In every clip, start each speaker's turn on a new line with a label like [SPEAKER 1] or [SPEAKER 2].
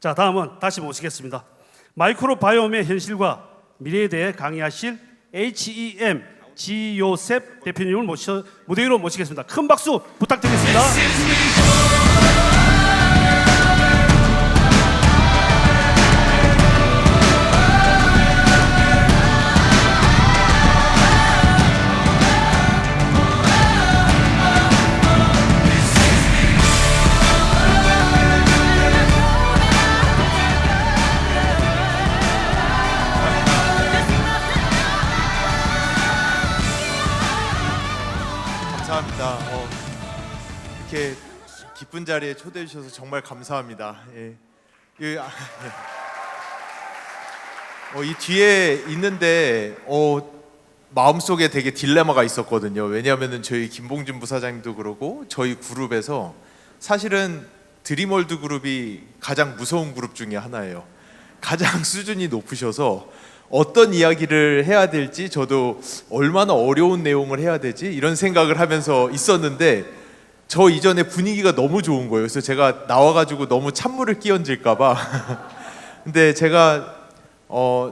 [SPEAKER 1] 자, 다음은 다시 모시겠습니다. 마이크로바이옴의 현실과 미래에 대해 강의하실 HEM 지요셉 대표님을 무대 위로 모시겠습니다. 큰 박수 부탁드리겠습니다.
[SPEAKER 2] 감사합니다. 이렇게 기쁜 자리에 초대해 주셔서 정말 감사합니다. 이 뒤에 있는데 마음속에 되게 딜레마가 있었거든요. 왜냐하면 저희 김봉준 부사장님도 그러고 저희 그룹에서 사실은 드림월드 그룹이 가장 무서운 그룹 중에 하나예요. 가장 수준이 높으셔서 어떤 이야기를 해야 될지 저도 얼마나 어려운 내용을 해야 되지 이런 생각을 하면서 있었는데 저 이전에 분위기가 너무 좋은 거예요. 그래서 제가 나와가지고 너무 찬물을 끼얹을까 봐 근데 제가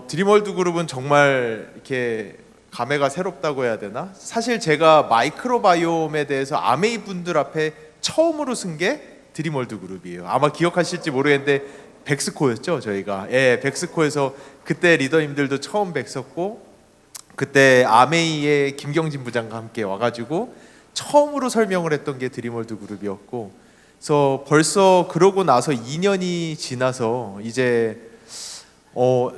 [SPEAKER 2] 드림월드 그룹은 정말 이렇게 감회가 새롭다고 해야 되나? 사실 제가 마이크로바이옴에 대해서 아메이 분들 앞에 처음으로 쓴 게 드림월드 그룹이에요. 아마 기억하실지 모르겠는데 백스코였죠, 저희가. 백스코에서 그때 리더님들도 처음 뵀었고 그때 아메이의 김경진 부장과 함께 와가지고 처음으로 설명을 했던 게 드림월드 그룹이었고, 그래서 벌써 그러고 나서 2년이 지나서 이제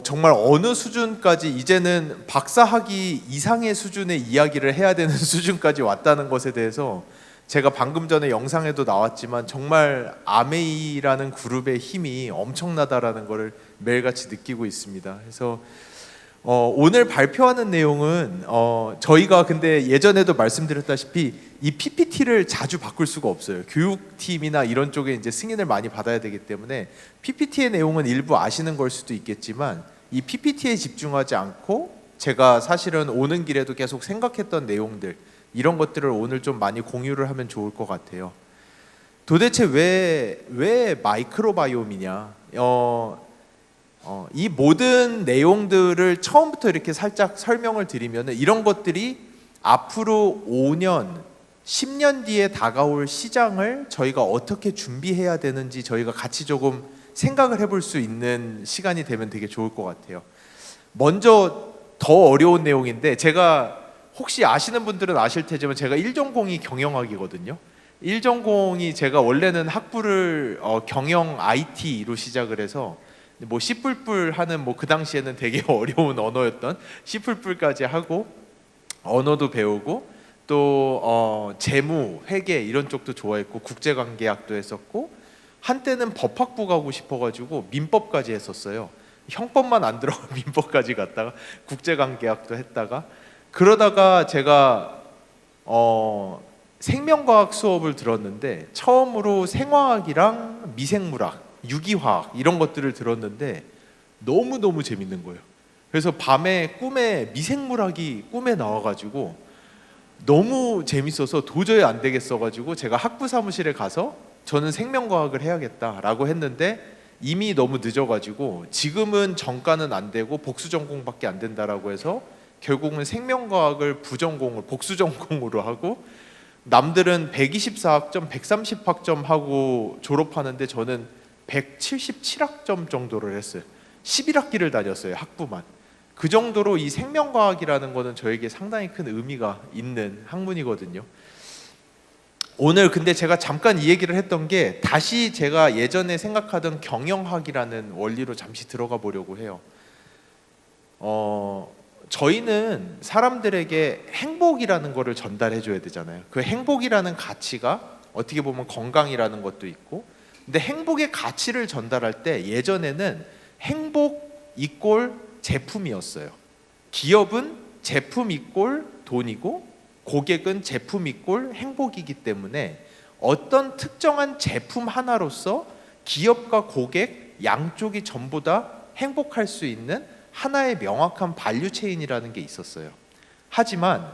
[SPEAKER 2] 정말 어느 수준까지 이제는 박사학위 이상의 수준의 이야기를 해야 되는 수준까지 왔다는 것에 대해서 제가 방금 전에 영상에도 나왔지만 정말 아메이라는 그룹의 힘이 엄청나다라는 것을 매일같이 느끼고 있습니다. 그래서 오늘 발표하는 내용은 저희가 근데 예전에도 말씀드렸다시피 이 PPT를 자주 바꿀 수가 없어요. 교육팀이나 이런 쪽에 이제 승인을 많이 받아야 되기 때문에 PPT의 내용은 일부 아시는 걸 수도 있겠지만 이 PPT에 집중하지 않고 제가 사실은 오는 길에도 계속 생각했던 내용들 이런 것들을 오늘 좀 많이 공유를 하면 좋을 것 같아요. 도대체 왜 마이크로바이옴이냐? 이 모든 내용들을 처음부터 이렇게 살짝 설명을 드리면 이런 것들이 앞으로 5년, 10년 뒤에 다가올 시장을 저희가 어떻게 준비해야 되는지 저희가 같이 조금 생각을 해볼 수 있는 시간이 되면 되게 좋을 것 같아요. 먼저 더 어려운 내용인데 제가 혹시 아시는 분들은 아실 테지만 제가 1전공이 경영학이거든요. 1전공이 제가 원래는 학부를 경영 IT로 시작을 해서 뭐 C++ 하는 뭐 그 당시에는 되게 어려운 언어였던 C++까지 하고 언어도 배우고 또 재무, 회계 이런 쪽도 좋아했고 국제관계학도 했었고 한때는 법학부 가고 싶어가지고 민법까지 했었어요. 형법만 안 들어가 민법까지 갔다가 국제관계학도 했다가 그러다가 제가 생명과학 수업을 들었는데 처음으로 생화학이랑 미생물학, 유기화학 이런 것들을 들었는데 너무너무 재밌는 거예요. 그래서 밤에 꿈에 미생물학이 꿈에 나와가지고 너무 재밌어서 도저히 안 되겠어가지고 제가 학부 사무실에 가서 저는 생명과학을 해야겠다라고 했는데 이미 너무 늦어가지고 지금은 전과는 안 되고 복수 전공밖에 안 된다라고 해서 결국은 생명과학을 부전공을 복수 전공으로 하고 남들은 124학점, 130학점 하고 졸업하는데 저는 177학점 정도를 했어요. 11학기를 다녔어요, 학부만. 그 정도로 이 생명과학이라는 거는 저에게 상당히 큰 의미가 있는 학문이거든요. 오늘 근데 제가 잠깐 이 얘기를 했던 게 다시 제가 예전에 생각하던 경영학이라는 원리로 잠시 들어가 보려고 해요. 저희는 사람들에게 행복이라는 거를 전달해 줘야 되잖아요. 그 행복이라는 가치가 어떻게 보면 건강이라는 것도 있고, 근데 행복의 가치를 전달할 때 예전에는 행복 이꼴 제품이었어요. 기업은 제품 이꼴 돈이고 고객은 제품 이꼴 행복이기 때문에 어떤 특정한 제품 하나로서 기업과 고객 양쪽이 전부 다 행복할 수 있는 하나의 명확한 밸류체인이라는 게 있었어요. 하지만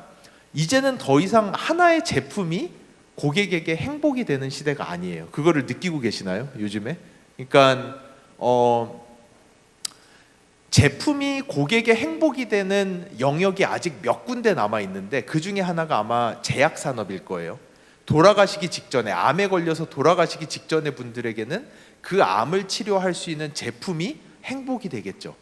[SPEAKER 2] 이제는 더 이상 하나의 제품이 고객에게 행복이 되는 시대가 아니에요. 그거를 느끼고 계시나요? 요즘에? 그러니까 제품이 고객의 행복이 되는 영역이 아직 몇 군데 남아 있는데 그 중에 하나가 아마 제약 산업일 거예요. 돌아가시기 직전에 암에 걸려서 돌아가시기 직전에 분들에게는 그 암을 치료할 수 있는 제품이 행복이 되겠죠.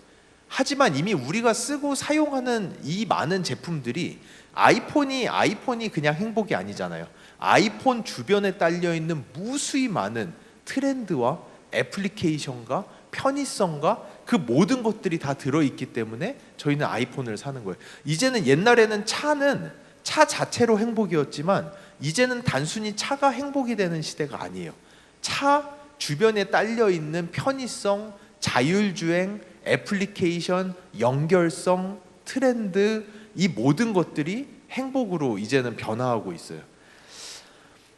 [SPEAKER 2] 하지만 이미 우리가 쓰고 사용하는 이 많은 제품들이 아이폰이 그냥 행복이 아니잖아요. 아이폰 주변에 딸려 있는 무수히 많은 트렌드와 애플리케이션과 편의성과 그 모든 것들이 다 들어있기 때문에 저희는 아이폰을 사는 거예요. 이제는 옛날에는 차는 차 자체로 행복이었지만 이제는 단순히 차가 행복이 되는 시대가 아니에요. 차 주변에 딸려 있는 편의성, 자율주행, 애플리케이션, 연결성, 트렌드, 이 모든 것들이 행복으로 이제는 변화하고 있어요.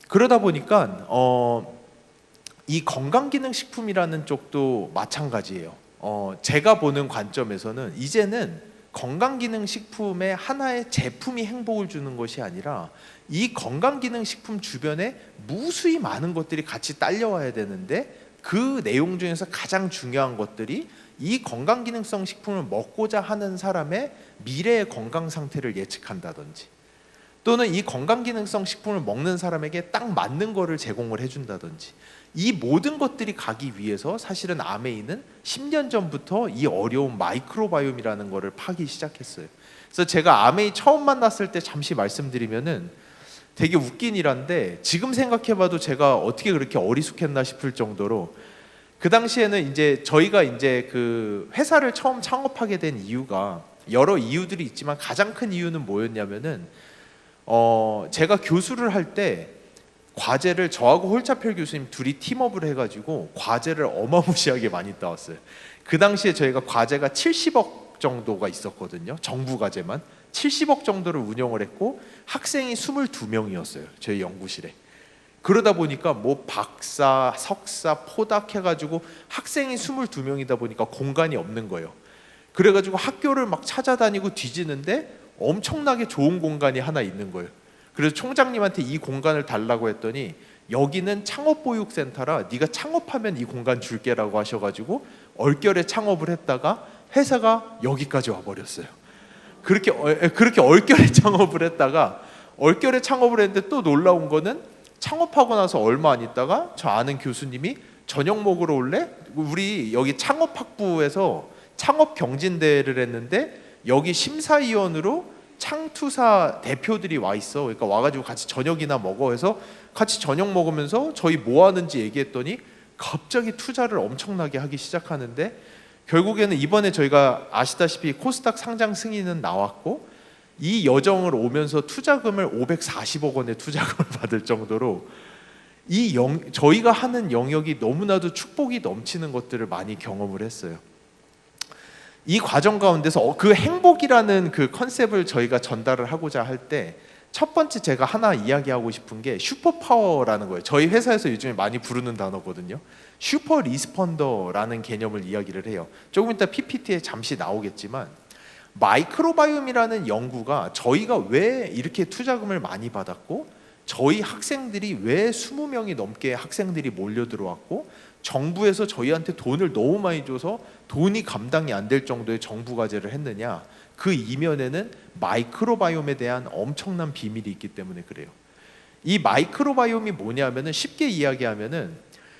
[SPEAKER 2] 그러다 보니까 이 건강기능식품이라는 쪽도 마찬가지예요. 제가 보는 관점에서는 이제는 건강기능식품의 하나의 제품이 행복을 주는 것이 아니라 이 건강기능식품 주변에 무수히 많은 것들이 같이 딸려와야 되는데 그 내용 중에서 가장 중요한 것들이 이 건강기능성 식품을 먹고자 하는 사람의 미래의 건강 상태를 예측한다든지 또는 이 건강기능성 식품을 먹는 사람에게 딱 맞는 거를 제공을 해준다든지 이 모든 것들이 가기 위해서 사실은 아메이는 10년 전부터 이 어려운 마이크로바이옴이라는 거를 파기 시작했어요. 그래서 제가 아메이 처음 만났을 때 잠시 말씀드리면은 되게 웃긴 일인데 지금 생각해봐도 제가 어떻게 그렇게 어리숙했나 싶을 정도로 그 당시에는 이제 저희가 이제 그 회사를 처음 창업하게 된 이유가 여러 이유들이 있지만 가장 큰 이유는 뭐였냐면은 제가 교수를 할 때 과제를 저하고 홀차펠 교수님 둘이 팀업을 해가지고 과제를 어마무시하게 많이 따왔어요. 그 당시에 저희가 과제가 70억 정도가 있었거든요. 정부 과제만 70억 정도를 운영을 했고 학생이 22명이었어요. 저희 연구실에. 그러다 보니까 뭐 박사, 석사, 포닥 해가지고 학생이 22명이다 보니까 공간이 없는 거예요. 그래가지고 학교를 막 찾아다니고 뒤지는데 엄청나게 좋은 공간이 하나 있는 거예요. 그래서 총장님한테 이 공간을 달라고 했더니 여기는 창업보육센터라 네가 창업하면 이 공간 줄게라고 하셔가지고 얼결에 창업을 했다가 회사가 여기까지 와버렸어요. 그렇게 얼결에 창업을 했다가 얼결에 창업을 했는데 또 놀라운 거는 창업하고 나서 얼마 안 있다가 저 아는 교수님이 저녁 먹으러 올래? 우리 여기 창업학부에서 창업 경진대회를 했는데 여기 심사위원으로 창투사 대표들이 와 있어. 그러니까 와가지고 같이 저녁이나 먹어 해서 같이 저녁 먹으면서 저희 뭐 하는지 얘기했더니 갑자기 투자를 엄청나게 하기 시작하는데 결국에는 이번에 저희가 아시다시피 코스닥 상장 승인은 나왔고 이 여정을 오면서 투자금을 540억 원의 투자금을 받을 정도로 저희가 하는 영역이 너무나도 축복이 넘치는 것들을 많이 경험을 했어요. 이 과정 가운데서 그 행복이라는 그 컨셉을 저희가 전달을 하고자 할 때 첫 번째 제가 하나 이야기하고 싶은 게 슈퍼파워라는 거예요. 저희 회사에서 요즘에 많이 부르는 단어거든요. 슈퍼 리스펀더라는 개념을 이야기를 해요. 조금 이따 PPT에 잠시 나오겠지만 마이크로바이옴이라는 연구가 저희가 왜 이렇게 투자금을 많이 받았고 저희 학생들이 왜 20명이 넘게 학생들이 몰려 들어왔고 정부에서 저희한테 돈을 너무 많이 줘서 돈이 감당이 안 될 정도의 정부 과제를 했느냐, 그 이면에는 마이크로바이옴에 대한 엄청난 비밀이 있기 때문에 그래요. 이 마이크로바이옴이 뭐냐면은 쉽게 이야기하면은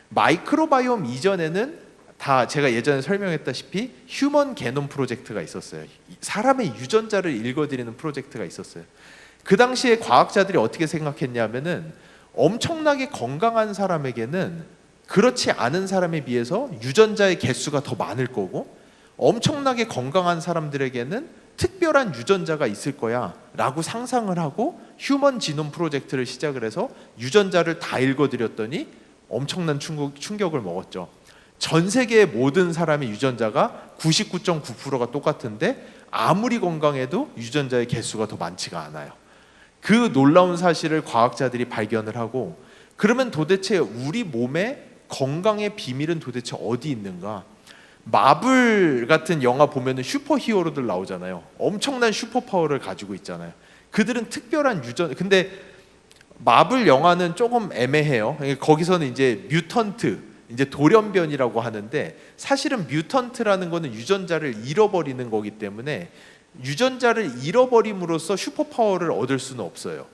[SPEAKER 2] 마이크로바이옴 이전에는 다 제가 예전에 설명했다시피 휴먼 게놈 프로젝트가 있었어요. 사람의 유전자를 읽어드리는 프로젝트가 있었어요. 그 당시에 과학자들이 어떻게 생각했냐면은 엄청나게 건강한 사람에게는 그렇지 않은 사람에 비해서 유전자의 개수가 더 많을 거고 엄청나게 건강한 사람들에게는 특별한 유전자가 있을 거야 라고 상상을 하고 휴먼 지놈 프로젝트를 시작을 해서 유전자를 다 읽어드렸더니 엄청난 충격을 먹었죠. 전 세계의 모든 사람의 유전자가 99.9%가 똑같은데 아무리 건강해도 유전자의 개수가 더 많지가 않아요. 그 놀라운 사실을 과학자들이 발견을 하고 그러면 도대체 우리 몸의 건강의 비밀은 도대체 어디 있는가? 마블 같은 영화 보면은 슈퍼히어로들 나오잖아요. 엄청난 슈퍼파워를 가지고 있잖아요. 그들은 특별한 근데 마블 영화는 조금 애매해요. 거기서는 이제 뮤턴트, 이제 돌연변이라고 하는데, 사실은 뮤턴트라는 거는 유전자를 잃어버리는 거기 때문에 유전자를 잃어버림으로써 슈퍼파워를 얻을 수는 없어요.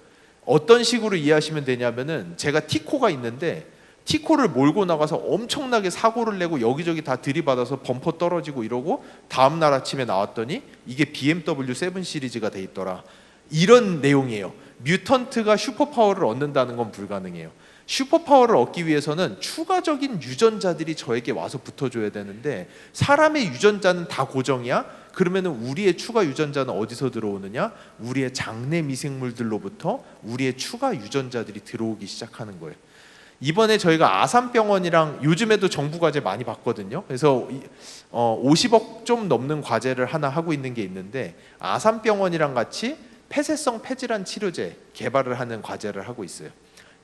[SPEAKER 2] 어떤 식으로 이해하시면 되냐면은, 제가 티코가 있는데 티코를 몰고 나가서 엄청나게 사고를 내고 여기저기 다 들이받아서 범퍼 떨어지고 이러고 다음날 아침에 나왔더니 이게 BMW 7 시리즈가 돼 있더라, 이런 내용이에요. 뮤턴트가 슈퍼파워를 얻는다는 건 불가능해요. 슈퍼파워를 얻기 위해서는 추가적인 유전자들이 저에게 와서 붙어줘야 되는데, 사람의 유전자는 다 고정이야? 그러면 우리의 추가 유전자는 어디서 들어오느냐? 우리의 장내 미생물들로부터 우리의 추가 유전자들이 들어오기 시작하는 거예요. 이번에 저희가 아산병원이랑, 요즘에도 정부 과제 많이 받거든요. 그래서 50억 좀 넘는 과제를 하나 하고 있는 게 있는데, 아산병원이랑 같이 폐쇄성 폐질환 치료제 개발을 하는 과제를 하고 있어요.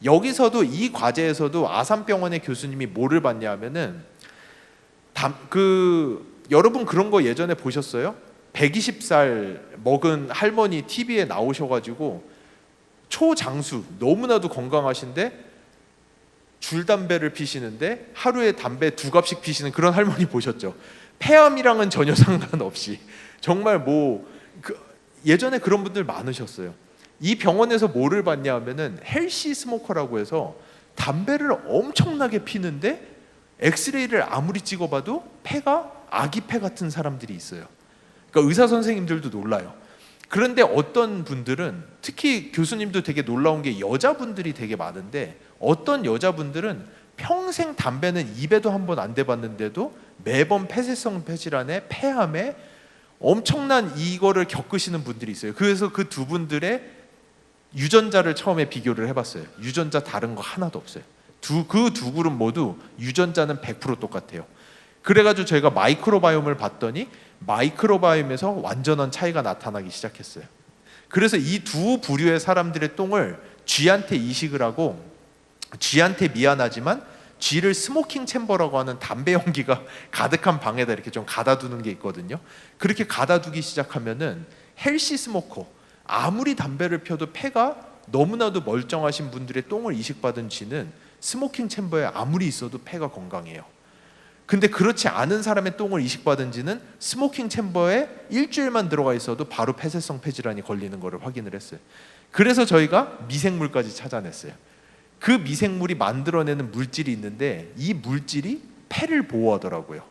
[SPEAKER 2] 여기서도, 이 과제에서도 아산병원의 교수님이 뭐를 받냐 하면은, 여러분 그런 거 예전에 보셨어요? 120살 먹은 할머니 TV에 나오셔가지고 초장수, 너무나도 건강하신데 줄담배를 피시는데 하루에 담배 2갑씩 피시는 그런 할머니 보셨죠? 폐암이랑은 전혀 상관없이 정말 예전에 그런 분들 많으셨어요. 이 병원에서 뭐를 받냐 하면은 헬시 스모커라고 해서 담배를 엄청나게 피는데 엑스레이를 아무리 찍어봐도 폐가 아기 폐 같은 사람들이 있어요. 그러니까 의사 선생님들도 놀라요. 그런데 어떤 분들은, 특히 교수님도 되게 놀라운 게 여자분들이 되게 많은데, 어떤 여자분들은 평생 담배는 입에도 한 번 안 대봤는데도 매번 폐쇄성 폐질환에 폐암에 엄청난 이거를 겪으시는 분들이 있어요. 그래서 그 두 분들의 유전자를 처음에 비교를 해봤어요. 유전자 다른 거 하나도 없어요. 그 두 그룹 모두 유전자는 100% 똑같아요. 그래가지고 저희가 마이크로바이옴을 봤더니 마이크로바이옴에서 완전한 차이가 나타나기 시작했어요. 그래서 이 두 부류의 사람들의 똥을 쥐한테 이식을 하고, 쥐한테 미안하지만 쥐를 스모킹 챔버라고 하는 담배 연기가 가득한 방에다 이렇게 좀 가다두는 게 있거든요. 그렇게 가다두기 시작하면은 헬시 스모커, 아무리 담배를 펴도 폐가 너무나도 멀쩡하신 분들의 똥을 이식받은 쥐는 스모킹 챔버에 아무리 있어도 폐가 건강해요. 근데 그렇지 않은 사람의 똥을 이식받은 쥐는 스모킹 챔버에 일주일만 들어가 있어도 바로 폐쇄성 폐질환이 걸리는 것을 확인을 했어요. 그래서 저희가 미생물까지 찾아냈어요. 그 미생물이 만들어내는 물질이 있는데, 이 물질이 폐를 보호하더라고요.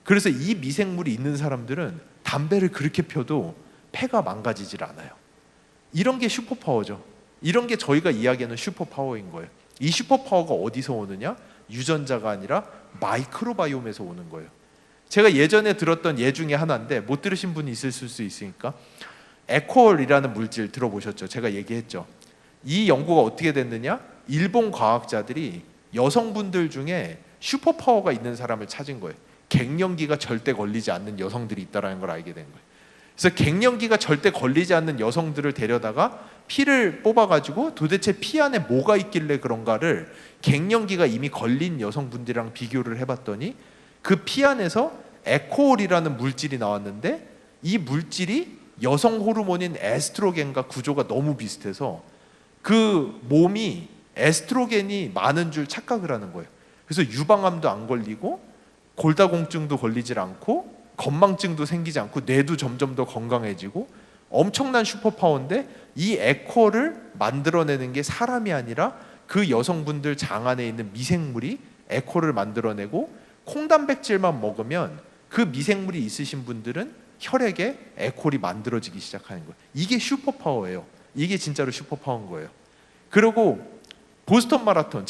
[SPEAKER 2] 그래서 이 미생물이 있는 사람들은 담배를 그렇게 펴도 폐가 망가지질 않아요. 이런 게 슈퍼파워죠. 이런 게 저희가 이야기하는 슈퍼파워인 거예요. 이 슈퍼파워가 어디서 오느냐? 유전자가 아니라 마이크로바이옴에서 오는 거예요. 제가 예전에 들었던 예 중에 하나인데, 못 들으신 분이 있을 수 있으니까, 에콜이라는 물질 들어보셨죠? 제가 얘기했죠. 이 연구가 어떻게 됐느냐? 일본 과학자들이 여성분들 중에 슈퍼파워가 있는 사람을 찾은 거예요. 갱년기가 절대 걸리지 않는 여성들이 있다는 걸 알게 된 거예요. 그래서 갱년기가 절대 걸리지 않는 여성들을 데려다가 피를 뽑아가지고 도대체 피 안에 뭐가 있길래 그런가를 갱년기가 이미 걸린 여성분들이랑 비교를 해봤더니, 그 피 안에서 에코올이라는 물질이 나왔는데, 이 물질이 여성 호르몬인 에스트로겐과 구조가 너무 비슷해서 그 몸이 에스트로겐이 많은 줄 착각을 하는 거예요. 그래서 유방암도 안 걸리고 골다공증도 걸리질 않고 건망증도 생기지 않고 뇌도 점점 더 건강해지고, 엄청난 슈퍼파워인데, 이 에코를 만들어내는 게 사람이 아니라 그 여성분들 장 안에 있는 미생물이 에코를 만들어내고, 콩단백질만 먹으면 그 미생물이 있으신 분들은 혈액에 에콜이 만들어지기 시작하는 거예요. 이게 슈퍼파워예요. 이게 진짜로 슈퍼파워인 거예요. 그리고 보스턴 마라톤,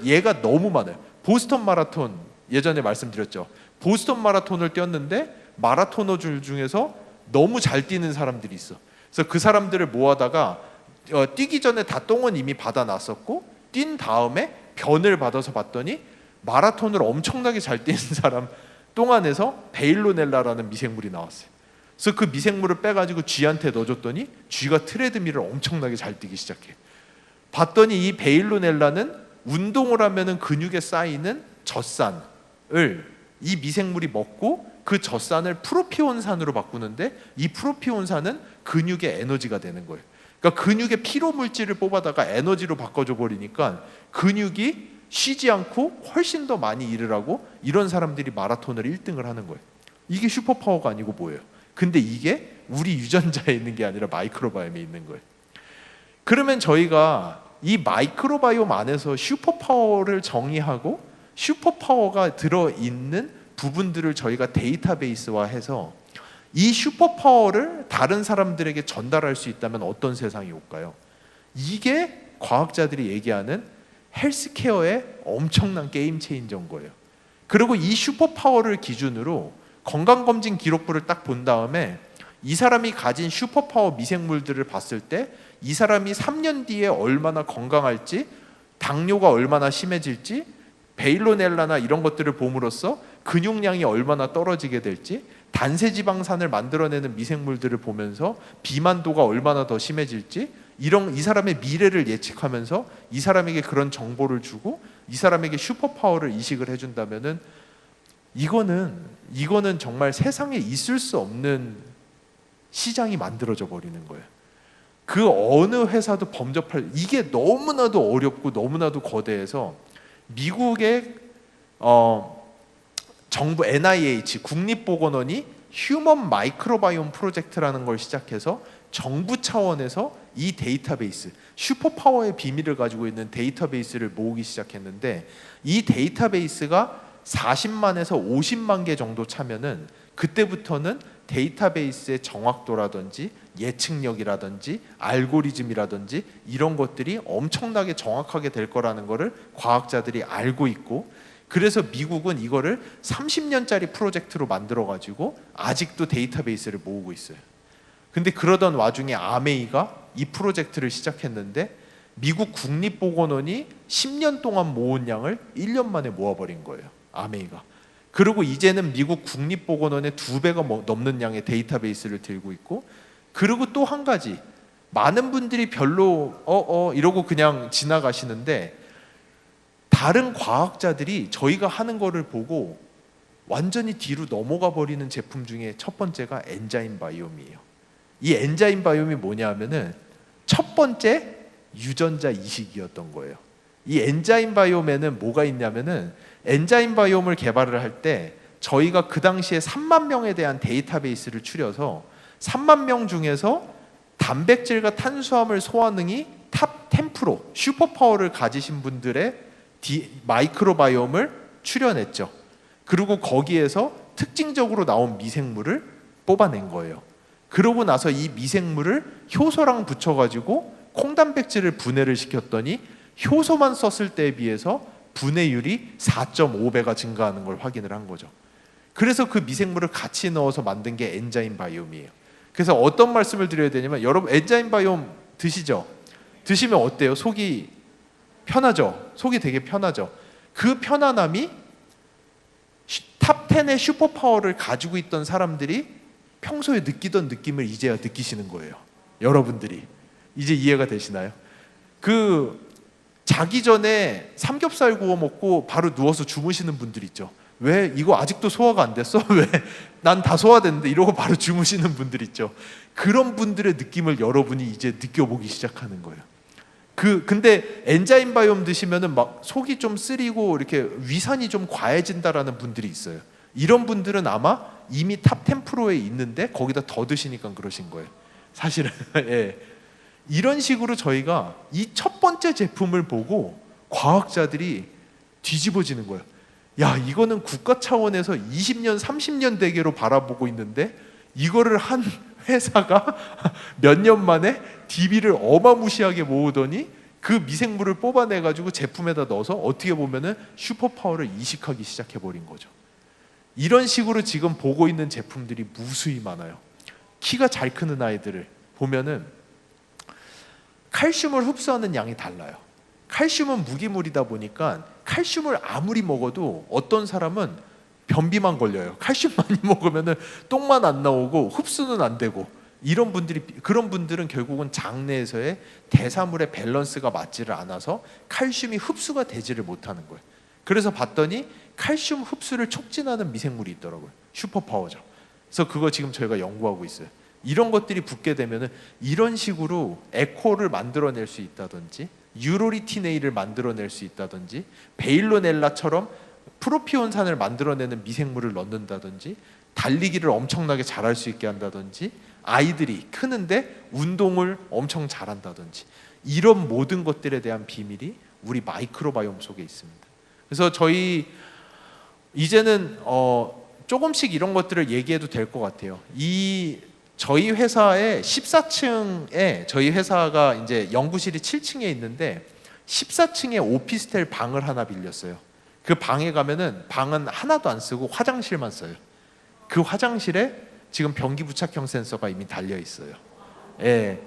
[SPEAKER 2] 얘가 너무 많아요. 보스턴 마라톤 예전에 말씀드렸죠. 보스턴 마라톤을 뛰었는데 마라토너들 중에서 너무 잘 뛰는 사람들이 있어. 그래서 그 사람들을 모아다가 뛰기 전에 다 똥은 이미 받아놨었고, 뛴 다음에 변을 받아서 봤더니 마라톤을 엄청나게 잘 뛰는 사람 똥 안에서 베일로넬라라는 미생물이 나왔어요. 그래서 그 미생물을 빼가지고 쥐한테 넣어줬더니 쥐가 트레드밀을 엄청나게 잘 뛰기 시작해. 봤더니 이 베일로넬라는 운동을 하면은 근육에 쌓이는 젖산을 이 미생물이 먹고 그 젖산을 프로피온산으로 바꾸는데, 이 프로피온산은 근육의 에너지가 되는 거예요. 그러니까 근육의 피로 물질을 뽑아다가 에너지로 바꿔줘 버리니까 근육이 쉬지 않고 훨씬 더 많이 일을 하고 이런 사람들이 마라톤을 1등을 하는 거예요. 이게 슈퍼파워가 아니고 뭐예요? 근데 이게 우리 유전자에 있는 게 아니라 마이크로바이옴에 있는 거예요. 그러면 저희가 이 마이크로바이옴 안에서 슈퍼파워를 정의하고 슈퍼파워가 들어있는 부분들을 저희가 데이터베이스화해서 이 슈퍼파워를 다른 사람들에게 전달할 수 있다면 어떤 세상이 올까요? 이게 과학자들이 얘기하는 헬스케어의 엄청난 게임 체인저인 거예요. 그리고 이 슈퍼파워를 기준으로 건강검진 기록부를 딱 본 다음에 이 사람이 가진 슈퍼파워 미생물들을 봤을 때 이 사람이 3년 뒤에 얼마나 건강할지, 당뇨가 얼마나 심해질지, 베일로넬라나 이런 것들을 봄으로써 근육량이 얼마나 떨어지게 될지, 단세지방산을 만들어내는 미생물들을 보면서 비만도가 얼마나 더 심해질지, 이 사람의 미래를 예측하면서 이 사람에게 그런 정보를 주고 이 사람에게 슈퍼파워를 이식을 해준다면은 이거는 정말 세상에 있을 수 없는 시장이 만들어져 버리는 거예요. 그 어느 회사도 범접할, 이게 너무나도 어렵고 너무나도 거대해서 미국의 정부 NIH 국립보건원이 휴먼 마이크로바이옴 프로젝트라는 걸 시작해서 정부 차원에서 이 데이터베이스, 슈퍼파워의 비밀을 가지고 있는 데이터베이스를 모으기 시작했는데, 이 데이터베이스가 40만에서 50만 개 정도 차면은 그때부터는 데이터베이스의 정확도라든지 예측력이라든지 알고리즘이라든지 이런 것들이 엄청나게 정확하게 될 거라는 거를 과학자들이 알고 있고, 그래서 미국은 이거를 30년짜리 프로젝트로 만들어 가지고 아직도 데이터베이스를 모으고 있어요. 근데 그러던 와중에 아메이가 이 프로젝트를 시작했는데 미국 국립보건원이 10년 동안 모은 양을 1년 만에 모아버린 거예요. 아메이가. 그리고 이제는 미국 국립보건원의 2배가 넘는 양의 데이터베이스를 들고 있고, 그리고 또 한 가지, 많은 분들이 별로 이러고 그냥 지나가시는데 다른 과학자들이 저희가 하는 거를 보고 완전히 뒤로 넘어가 버리는 제품 중에 첫 번째가 엔자임 바이옴이에요. 이 엔자임 바이옴이 뭐냐 하면은 첫 번째 유전자 이식이었던 거예요. 이 엔자임 바이옴에는 뭐가 있냐면은, 엔자임 바이옴을 개발을 할 때 저희가 그 당시에 3만 명에 대한 데이터베이스를 추려서 3만 명 중에서 단백질과 탄수화물 소화능이 탑 10% 슈퍼파워를 가지신 분들의 마이크로바이옴을 추려냈죠. 그리고 거기에서 특징적으로 나온 미생물을 뽑아낸 거예요. 그러고 나서 이 미생물을 효소랑 붙여가지고 콩단백질을 분해를 시켰더니 효소만 썼을 때에 비해서 분해율이 4.5배가 증가하는 걸 확인을 한 거죠. 그래서 그 미생물을 같이 넣어서 만든 게 엔자임 바이옴이에요. 그래서 어떤 말씀을 드려야 되냐면, 여러분 엔자임 바이옴 드시죠? 드시면 어때요? 속이 편하죠? 속이 되게 편하죠? 그 편안함이 탑 10의 슈퍼파워를 가지고 있던 사람들이 평소에 느끼던 느낌을 이제야 느끼시는 거예요. 여러분들이 이제 이해가 되시나요? 자기 전에 삼겹살 구워 먹고 바로 누워서 주무시는 분들 있죠. 왜 이거 아직도 소화가 안 됐어? 왜 난 다 소화됐는데 이러고 바로 주무시는 분들 있죠. 그런 분들의 느낌을 여러분이 이제 느껴보기 시작하는 거예요. 근데 엔자임 바이옴 드시면은 막 속이 좀 쓰리고 이렇게 위산이 좀 과해진다라는 분들이 있어요. 이런 분들은 아마 이미 탑 10%에 있는데 거기다 더 드시니까 그러신 거예요. 사실은 예. 이런 식으로 저희가 이 첫 번째 제품을 보고 과학자들이 뒤집어지는 거예요. 야, 이거는 국가 차원에서 20년, 30년 대계로 바라보고 있는데 이거를 한 회사가 몇 년 만에 DB를 어마무시하게 모으더니 그 미생물을 뽑아내가지고 제품에다 넣어서 어떻게 보면은 슈퍼파워를 이식하기 시작해버린 거죠. 이런 식으로 지금 보고 있는 제품들이 무수히 많아요. 키가 잘 크는 아이들을 보면은 칼슘을 흡수하는 양이 달라요. 칼슘은 무기물이다 보니까 칼슘을 아무리 먹어도 어떤 사람은 변비만 걸려요. 칼슘 많이 먹으면은 똥만 안 나오고 흡수는 안 되고, 그런 분들은 결국은 장내에서의 대사물의 밸런스가 맞지를 않아서 칼슘이 흡수가 되지를 못하는 거예요. 그래서 봤더니 칼슘 흡수를 촉진하는 미생물이 있더라고요. 슈퍼파워죠. 그래서 그거 지금 저희가 연구하고 있어요. 이런 것들이 붙게 되면은 이런 식으로 에코를 만들어낼 수 있다든지 유로리티네이를 만들어낼 수 있다든지, 베일로넬라처럼 프로피온산을 만들어내는 미생물을 넣는다든지, 달리기를 엄청나게 잘할 수 있게 한다든지, 아이들이 크는데 운동을 엄청 잘한다든지, 이런 모든 것들에 대한 비밀이 우리 마이크로바이옴 속에 있습니다. 그래서 저희 이제는 조금씩 이런 것들을 얘기해도 될 것 같아요. 저희 회사의 14층에, 저희 회사가 이제 연구실이 7층에 있는데 14층에 오피스텔 방을 하나 빌렸어요. 그 방에 가면은 방은 하나도 안 쓰고 화장실만 써요. 그 화장실에 지금 변기 부착형 센서가 이미 달려 있어요. 예.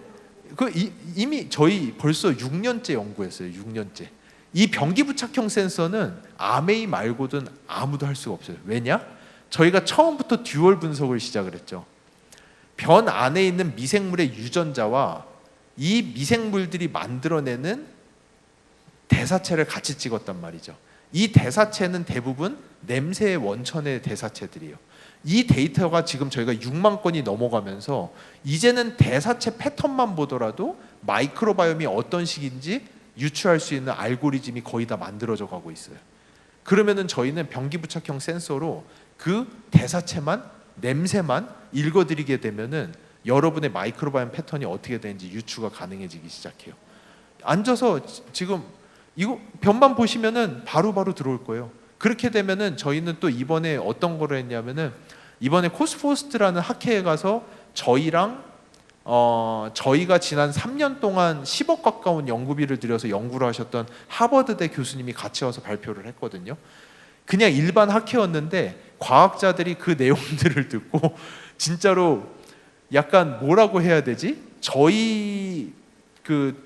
[SPEAKER 2] 이미 저희 벌써 6년째 연구했어요. 6년째. 이 변기 부착형 센서는 아메이 말고는 아무도 할 수가 없어요. 왜냐? 저희가 처음부터 듀얼 분석을 시작을 했죠. 변 안에 있는 미생물의 유전자와 이 미생물들이 만들어내는 대사체를 같이 찍었단 말이죠. 이 대사체는 대부분 냄새의 원천의 대사체들이에요. 이 데이터가 지금 저희가 6만 건이 넘어가면서 이제는 대사체 패턴만 보더라도 마이크로바이옴이 어떤 식인지 유추할 수 있는 알고리즘이 거의 다 만들어져 가고 있어요. 그러면은 저희는 변기 부착형 센서로 그 대사체만, 냄새만 읽어드리게 되면은 여러분의 마이크로바이옴 패턴이 어떻게 되는지 유추가 가능해지기 시작해요. 앉아서 지금 이거 변만 보시면은 바로바로 들어올 거예요. 그렇게 되면은 저희는 또 이번에 어떤 거를 했냐면은, 이번에 코스포스트라는 학회에 가서 저희랑 저희가 지난 3년 동안 10억 가까운 연구비를 들여서 연구를 하셨던 하버드대 교수님이 같이 와서 발표를 했거든요. 그냥 일반 학회였는데 과학자들이 그 내용들을 듣고 진짜로 약간 뭐라고 해야 되지? 저희 그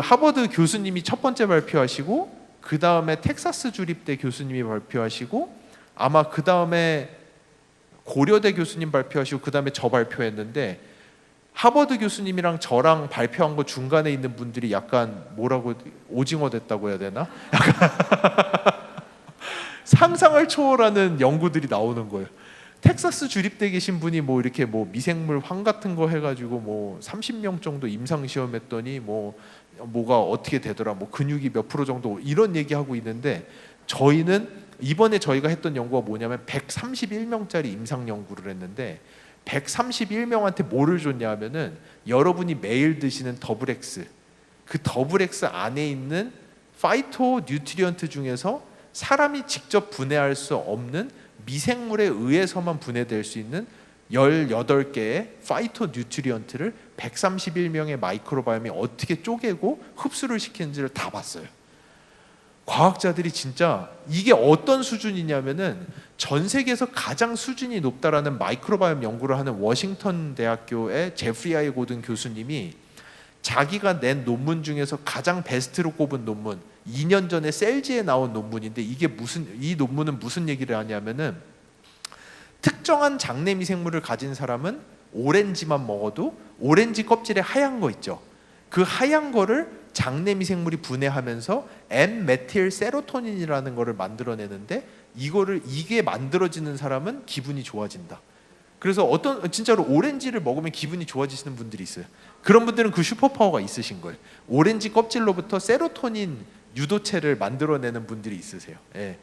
[SPEAKER 2] 하버드 교수님이 첫 번째 발표하시고, 그 다음에 텍사스 주립대 교수님이 발표하시고, 아마 그 다음에 고려대 교수님 발표하시고, 그 다음에 저 발표했는데, 하버드 교수님이랑 저랑 발표한 거 중간에 있는 분들이 약간 뭐라고, 오징어 됐다고 해야 되나? 약간 상상을 초월하는 연구들이 나오는 거예요. 텍사스 주립대 계신 분이 뭐 이렇게 뭐 미생물 황 같은 거 해가지고 뭐 30명 정도 임상 시험했더니 뭐가 어떻게 되더라, 뭐 근육이 몇 프로 정도, 이런 얘기하고 있는데, 저희는 이번에 저희가 했던 연구가 뭐냐면 131명짜리 임상 연구를 했는데, 131명한테 뭐를 줬냐 하면은 여러분이 매일 드시는 더블X, 그 더블X 안에 있는 파이토 뉴트리언트 중에서 사람이 직접 분해할 수 없는 미생물에 의해서만 분해될 수 있는 18개의 파이토 뉴트리언트를 131명의 마이크로바이옴이 어떻게 쪼개고 흡수를 시키는지를 다 봤어요. 과학자들이 진짜 이게 어떤 수준이냐면은 전 세계에서 가장 수준이 높다라는 마이크로바이옴 연구를 하는 워싱턴 대학교의 제프리 아이 고든 교수님이 자기가 낸 논문 중에서 가장 베스트로 꼽은 논문, 2년 전에 셀지에 나온 논문인데, 이 논문은 무슨 얘기를 하냐면은, 특정한 장내 미생물을 가진 사람은 오렌지만 먹어도 오렌지 껍질에 하얀 거 있죠. 그 하얀 거를 장내 미생물이 분해하면서 N-메틸 세로토닌이라는 거를 만들어내는데, 이게 만들어지는 사람은 기분이 좋아진다. 그래서 진짜로 오렌지를 먹으면 기분이 좋아지시는 분들이 있어요. 그런 분들은 그 슈퍼파워가 있으신 거예요. 오렌지 껍질로부터 세로토닌 유도체를 만들어내는 분들이 있으세요. 예.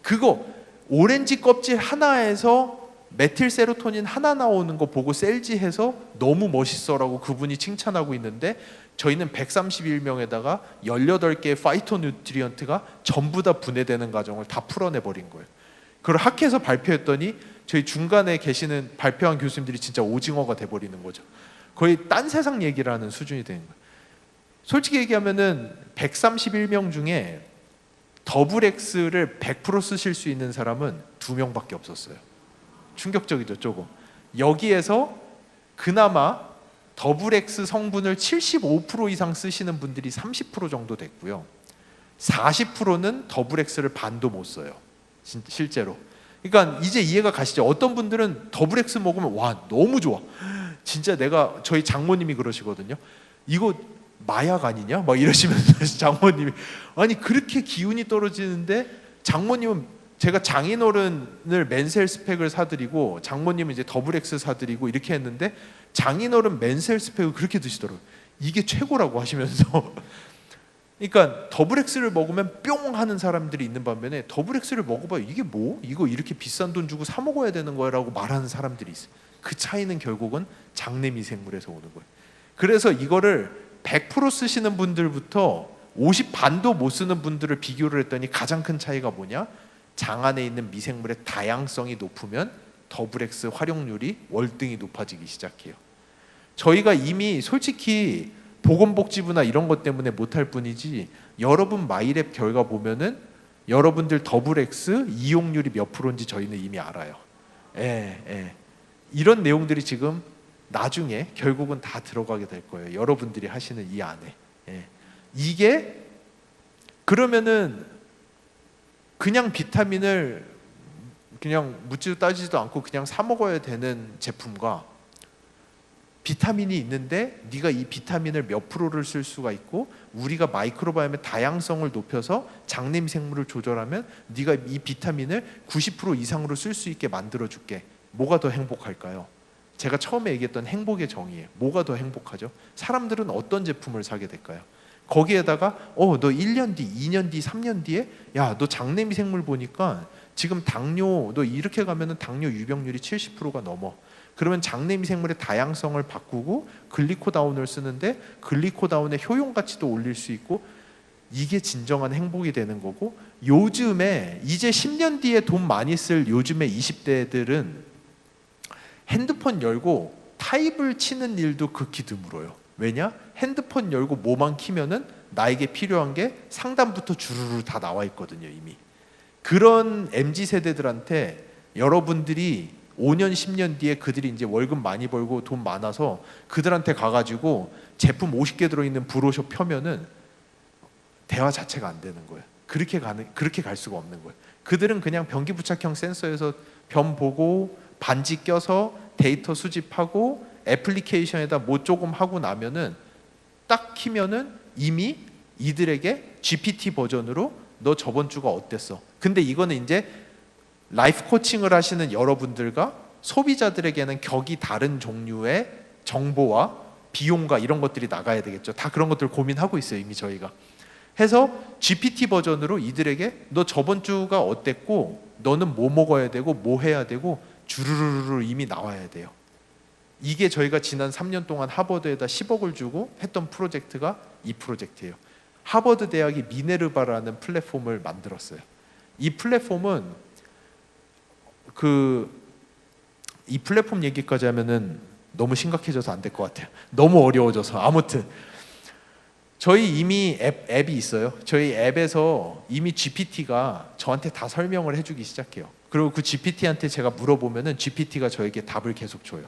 [SPEAKER 2] 그거 오렌지 껍질 하나에서 메틸 세로토닌 하나 나오는 거 보고 셀지해서 너무 멋있어라고 그분이 칭찬하고 있는데, 저희는 131명에다가 18개의 파이토뉴트리언트가 전부 다 분해되는 과정을 다 풀어내버린 거예요. 그걸 학회에서 발표했더니 저희 중간에 계시는 발표한 교수님들이 진짜 오징어가 돼버리는 거죠. 거의 딴 세상 얘기를 하는 수준이 되는 거예요. 솔직히 얘기하면은 131명 중에 더블 X를 100% 쓰실 수 있는 사람은 2명밖에 없었어요. 충격적이죠, 조금. 여기에서 그나마 더블 X 성분을 75% 이상 쓰시는 분들이 30% 정도 됐고요. 40%는 더블 X를 반도 못 써요, 실제로. 그러니까 이제 이해가 가시죠? 어떤 분들은 더블 X 먹으면 와, 너무 좋아. 진짜 저희 장모님이 그러시거든요. 이거 마약 아니냐? 막 이러시면서 장모님이, 아니 그렇게 기운이 떨어지는데, 장모님은 제가 장인어른을 맨셀 스펙을 사드리고 장모님은 이제 더블 X 사드리고 이렇게 했는데, 장인어른 맨셀 스펙을 그렇게 드시더라고요. 이게 최고라고 하시면서 그러니까 더블 X를 먹으면 뿅 하는 사람들이 있는 반면에 더블 X를 먹어봐요. 이게 뭐? 이거 이렇게 비싼 돈 주고 사 먹어야 되는 거야 라고 말하는 사람들이 있어요. 그 차이는 결국은 장내 미생물에서 오는 거예요. 그래서 이거를 100% 쓰시는 분들부터 50 반도 못 쓰는 분들을 비교를 했더니 가장 큰 차이가 뭐냐? 장 안에 있는 미생물의 다양성이 높으면 더블 X 활용률이 월등히 높아지기 시작해요. 저희가 이미 솔직히 보건복지부나 이런 것 때문에 못할 뿐이지 여러분 마이랩 결과 보면은 여러분들 더블 X 이용률이 몇 프로인지 저희는 이미 알아요. 이런 내용들이 지금 나중에 결국은 다 들어가게 될 거예요. 여러분들이 하시는 이 안에. 이게 그러면은 그냥 비타민을 그냥 묻지도 따지지도 않고 그냥 사 먹어야 되는 제품과 비타민이 있는데 네가 이 비타민을 몇 프로를 쓸 수가 있고 우리가 마이크로바이옴의 다양성을 높여서 장내 미생물을 조절하면 네가 이 비타민을 90% 이상으로 쓸 수 있게 만들어줄게. 뭐가 더 행복할까요? 제가 처음에 얘기했던 행복의 정의예요. 뭐가 더 행복하죠? 사람들은 어떤 제품을 사게 될까요? 거기에다가 너 1년 뒤, 2년 뒤, 3년 뒤에 야, 너 장내 미생물 보니까 지금 당뇨 너 이렇게 가면은 당뇨 유병률이 70%가 넘어. 그러면 장내 미생물의 다양성을 바꾸고 글리코다운을 쓰는데 글리코다운의 효용 가치도 올릴 수 있고 이게 진정한 행복이 되는 거고 요즘에 이제 10년 뒤에 돈 많이 쓸 요즘의 20대들은 핸드폰 열고 타입을 치는 일도 극히 드물어요. 왜냐? 핸드폰 열고 뭐만 키면은 나에게 필요한 게 상단부터 주르르 다 나와 있거든요. 이미. 그런 MZ세대들한테 여러분들이 5년 10년 뒤에 그들이 이제 월급 많이 벌고 돈 많아서 그들한테 가가지고 제품 50개 들어있는 브로셔 펴면은 대화 자체가 안 되는 거예요. 그렇게 갈 수가 없는 거예요. 그들은 그냥 변기부착형 센서에서 변 보고 반지 껴서 데이터 수집하고 애플리케이션에다 뭐 조금 하고 나면은 딱 키면은 이미 이들에게 GPT 버전으로 너 저번 주가 어땠어? 근데 이거는 이제 라이프 코칭을 하시는 여러분들과 소비자들에게는 격이 다른 종류의 정보와 비용과 이런 것들이 나가야 되겠죠. 다 그런 것들 고민하고 있어요. 이미 저희가. 해서 GPT 버전으로 이들에게 너 저번 주가 어땠고 너는 뭐 먹어야 되고 뭐 해야 되고 주르르르 이미 나와야 돼요. 이게 저희가 지난 3년 동안 하버드에다 10억을 주고 했던 프로젝트가 이 프로젝트예요. 하버드 대학이 미네르바라는 플랫폼을 만들었어요. 이 플랫폼은 이 플랫폼 얘기까지 하면은 너무 심각해져서 안 될 것 같아요. 너무 어려워져서. 아무튼 저희 이미 앱이 있어요. 저희 앱에서 이미 GPT가 저한테 다 설명을 해주기 시작해요. 그리고 그 GPT한테 제가 물어보면은 GPT가 저에게 답을 계속 줘요.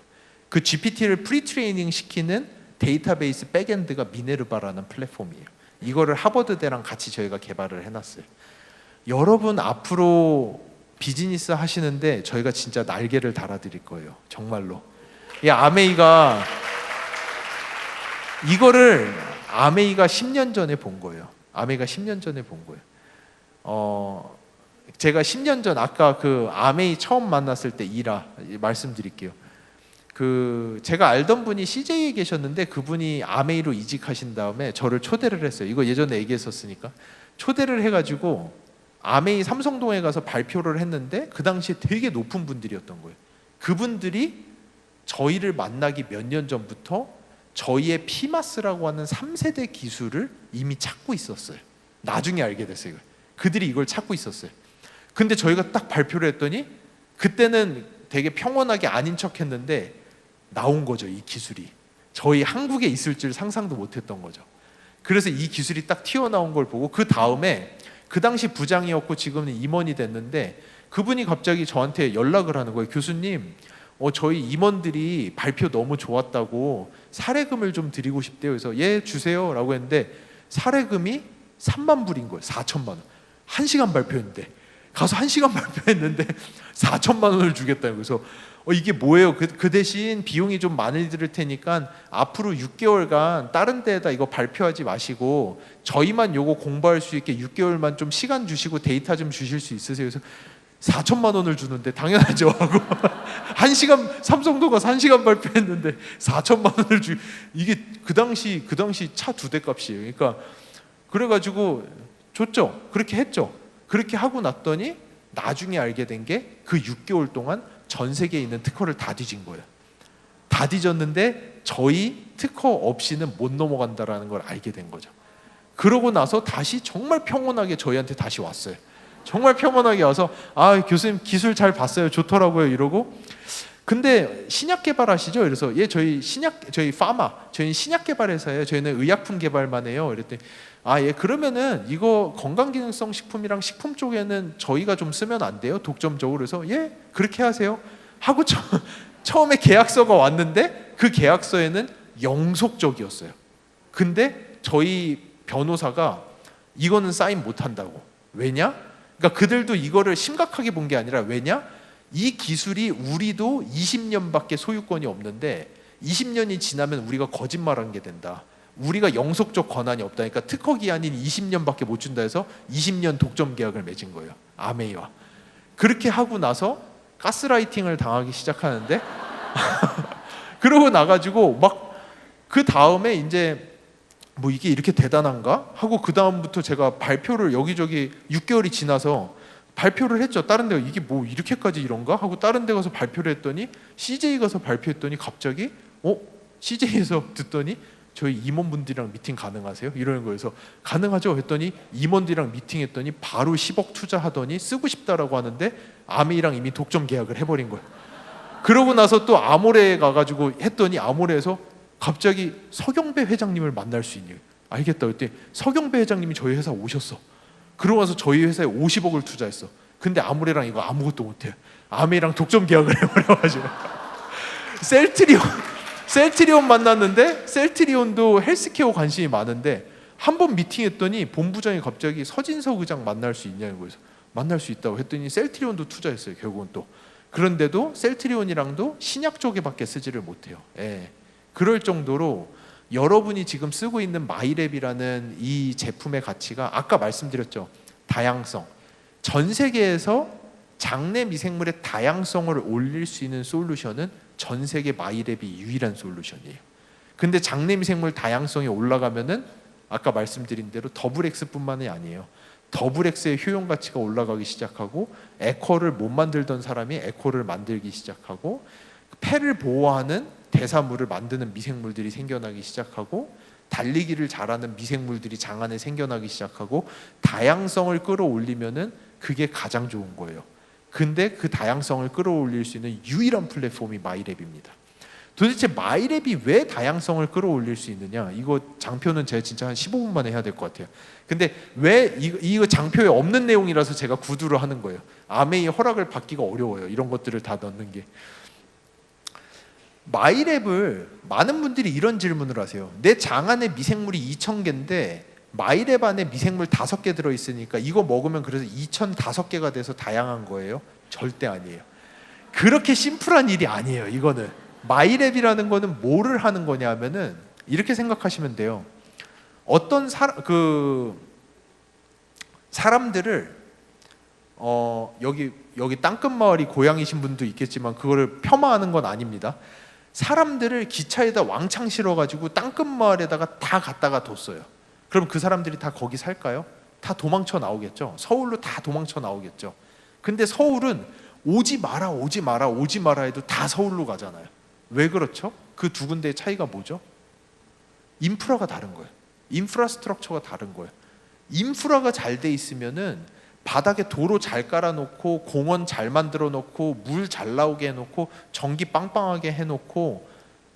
[SPEAKER 2] 그 GPT를 프리트레이닝 시키는 데이터베이스 백엔드가 미네르바라는 플랫폼이에요. 이거를 하버드대랑 같이 저희가 개발을 해놨어요. 여러분 앞으로 비즈니스 하시는데 저희가 진짜 날개를 달아드릴 거예요. 정말로. 이 아메이가 이거를 아메이가 10년 전에 본 거예요. 아메이가 10년 전에 본 거예요. 제가 10년 전 아까 그 아메이 처음 만났을 때 말씀드릴게요. 제가 알던 분이 CJ에 계셨는데 그분이 아메이로 이직하신 다음에 저를 초대를 했어요. 이거 예전에 얘기했었으니까 초대를 해가지고 아메이 삼성동에 가서 발표를 했는데 그 당시에 되게 높은 분들이었던 거예요. 그분들이 저희를 만나기 몇 년 전부터 저희의 피마스라고 하는 3세대 기술을 이미 찾고 있었어요. 나중에 알게 됐어요. 그들이 이걸 찾고 있었어요. 근데 저희가 딱 발표를 했더니 그때는 되게 평온하게 아닌 척 했는데 나온 거죠. 이 기술이 저희 한국에 있을 줄 상상도 못했던 거죠. 그래서 이 기술이 딱 튀어나온 걸 보고 그 다음에 그 당시 부장이었고 지금은 임원이 됐는데 그분이 갑자기 저한테 연락을 하는 거예요. 교수님, 저희 임원들이 발표 너무 좋았다고 사례금을 좀 드리고 싶대요. 그래서 예, 주세요 라고 했는데 사례금이 3만 불인 거예요. 4천만 원. 1시간 발표했는데 가서 1시간 발표했는데 4천만 원을 주겠다고. 그래서 이게 뭐예요? 그 대신 비용이 좀 많이 들을 테니까 앞으로 6개월간 다른 데에다 이거 발표하지 마시고 저희만 요거 공부할 수 있게 6개월만 좀 시간 주시고 데이터 좀 주실 수 있으세요? 그래서
[SPEAKER 3] 4천만 원을 주는데 당연하죠 하고 1시간 삼성도 가서 1시간 발표했는데 4천만 원을 이게 그 당시 차 2대 값이에요. 그러니까 그래가지고 줬죠. 그렇게 했죠. 그렇게 하고 났더니 나중에 알게 된 게 그 6개월 동안 전 세계에 있는 특허를 다 뒤진 거예요. 다 뒤졌는데 저희 특허 없이는 못 넘어간다라는 걸 알게 된 거죠. 그러고 나서 다시 정말 평온하게 저희한테 다시 왔어요. 정말 평온하게 와서 아 교수님 기술 잘 봤어요. 좋더라고요. 이러고 근데 신약 개발하시죠? 그래서 예 저희 저희는 신약 개발 회사예요. 저희는 의약품 개발만 해요. 이랬더니 아 예 그러면은 이거 건강기능성 식품이랑 식품 쪽에는 저희가 좀 쓰면 안 돼요? 독점적으로. 그래서 예 그렇게 하세요 하고 처음에 계약서가 왔는데 그 계약서에는 영속적이었어요. 근데 저희 변호사가 이거는 사인 못 한다고. 왜냐? 그러니까 그들도 이거를 심각하게 본 게 아니라 왜냐? 이 기술이 우리도 20년밖에 소유권이 없는데 20년이 지나면 우리가 거짓말한 게 된다. 우리가 영속적 권한이 없다. 그러니까 특허 기한인 20년밖에 못 준다 해서 20년 독점 계약을 맺은 거예요. 아메이와. 그렇게 하고 나서 가스라이팅을 당하기 시작하는데 그러고 나가지고 막 그 다음에 이제 뭐 이게 이렇게 대단한가 하고 그 다음부터 제가 발표를 여기저기 6개월이 지나서 발표를 했죠. 다른 데가 이게 뭐 이렇게까지 이런가 하고 다른 데 가서 발표를 했더니 CJ 가서 발표했더니 갑자기 CJ에서 듣더니 저희 임원분들이랑 미팅 가능하세요? 이러는 거예요. 그래서 가능하죠 했더니 임원들이랑 미팅했더니 바로 10억 투자하더니 쓰고 싶다라고 하는데 아메이랑 이미 독점 계약을 해버린 거예요. 그러고 나서 또 아모레에 가가지고 했더니 아모레에서 갑자기 서경배 회장님을 만날 수 있니? 알겠다 그랬더니 서경배 회장님이 저희 회사 오셨어. 그러고 나서 저희 회사에 50억을 투자했어. 근데 아모레랑 이거 아무것도 못해요. 아메이랑 독점 계약을 해버려가지고 셀트리온 만났는데 셀트리온도 헬스케어 관심이 많은데 한 번 미팅했더니 본부장이 갑자기 서진석 의장 만날 수 있냐는 거예요. 만날 수 있다고 했더니 셀트리온도 투자했어요. 결국은 또 그런데도 셀트리온이랑도 신약 쪽에밖에 쓰지를 못해요. 예. 그럴 정도로 여러분이 지금 쓰고 있는 마이랩이라는 이 제품의 가치가 아까 말씀드렸죠. 다양성. 전 세계에서 장내 미생물의 다양성을 올릴 수 있는 솔루션은 전 세계 마이랩이 유일한 솔루션이에요. 근데 장내 미생물 다양성이 올라가면은 아까 말씀드린 대로 더블 X뿐만이 아니에요. 더블 X의 효용 가치가 올라가기 시작하고 에코를 못 만들던 사람이 에코를 만들기 시작하고 폐를 보호하는 대사물을 만드는 미생물들이 생겨나기 시작하고 달리기를 잘하는 미생물들이 장 안에 생겨나기 시작하고 다양성을 끌어올리면은 그게 가장 좋은 거예요. 근데 그 다양성을 끌어올릴 수 있는 유일한 플랫폼이 마이랩입니다. 도대체 마이랩이 왜 다양성을 끌어올릴 수 있느냐? 이거 장표는 제가 진짜 한 15분 만에 해야 될 것 같아요. 근데 왜 이거 장표에 없는 내용이라서 제가 구두를 하는 거예요. 아메이 허락을 받기가 어려워요. 이런 것들을 다 넣는 게. 마이랩을 많은 분들이 이런 질문을 하세요. 내 장 안에 미생물이 2,000개인데 마이랩 안에 미생물 5개 들어있으니까 이거 먹으면 그래서 2,005개가 돼서 다양한 거예요? 절대 아니에요. 그렇게 심플한 일이 아니에요. 이거는 마이랩이라는 거는 뭐를 하는 거냐 하면은 이렇게 생각하시면 돼요. 어떤 사람들을 여기 땅끝마을이 고향이신 분도 있겠지만 그거를 폄하하는 건 아닙니다. 사람들을 기차에다 왕창 실어가지고 땅끝마을에다가 다 갖다가 뒀어요. 그럼 그 사람들이 다 거기 살까요? 다 도망쳐 나오겠죠. 서울로 다 도망쳐 나오겠죠. 근데 서울은 오지 마라 오지 마라 오지 마라 해도 다 서울로 가잖아요. 왜 그렇죠? 그 두 군데의 차이가 뭐죠? 인프라가 다른 거예요. 인프라스트럭처가 다른 거예요. 인프라가 잘 돼 있으면은 바닥에 도로 잘 깔아놓고 공원 잘 만들어 놓고 물 잘 나오게 해놓고 전기 빵빵하게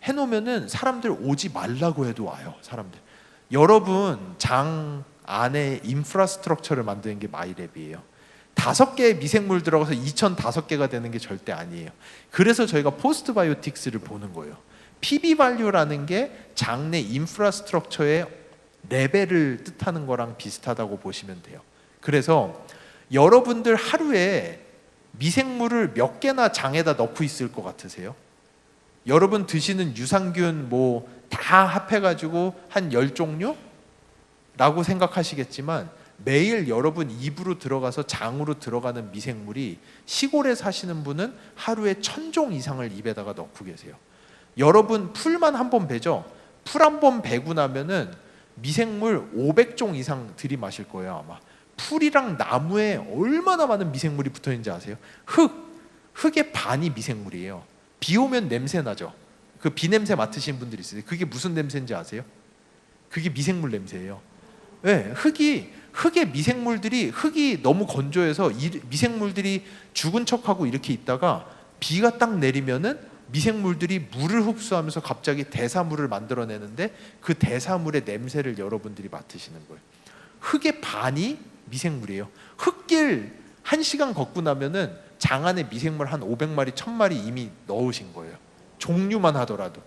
[SPEAKER 3] 해놓으면은 사람들 오지 말라고 해도 와요. 사람들. 여러분 장 안에 인프라스트럭처를 만드는 게 마이랩이에요. 5개의 미생물 들어가서 2,005개가 되는 게 절대 아니에요. 그래서 저희가 포스트 바이오틱스를 보는 거예요. PB 밸류라는 게 장내 인프라스트럭처의 레벨을 뜻하는 거랑 비슷하다고 보시면 돼요. 그래서 여러분들 하루에 미생물을 몇 개나 장에다 넣고 있을 것 같으세요? 여러분 드시는 유산균 뭐 다 합해가지고 한 10종류? 라고 생각하시겠지만 매일 여러분 입으로 들어가서 장으로 들어가는 미생물이 시골에 사시는 분은 하루에 1000종 이상을 입에다가 넣고 계세요. 여러분 풀만 한 번 베죠? 풀 한 번 베고 나면은 미생물 500종 이상 들이마실 거예요 아마. 풀이랑 나무에 얼마나 많은 미생물이 붙어 있는지 아세요? 흙의 반이 미생물이에요. 비 오면 냄새 나죠. 그 비 냄새 맡으신 분들 있어요. 그게 무슨 냄새인지 아세요? 그게 미생물 냄새예요. 네, 흙의 미생물들이, 흙이 너무 건조해서 미생물들이 죽은 척하고 이렇게 있다가 비가 딱 내리면은 미생물들이 물을 흡수하면서 갑자기 대사물을 만들어내는데 그 대사물의 냄새를 여러분들이 맡으시는 거예요. 흙의 반이 미생물이에요. 흙길 1시간 걷고 나면은 장 안에 미생물 한 500마리, 1000마리 이미 넣으신 거예요. 종류만 하더라도.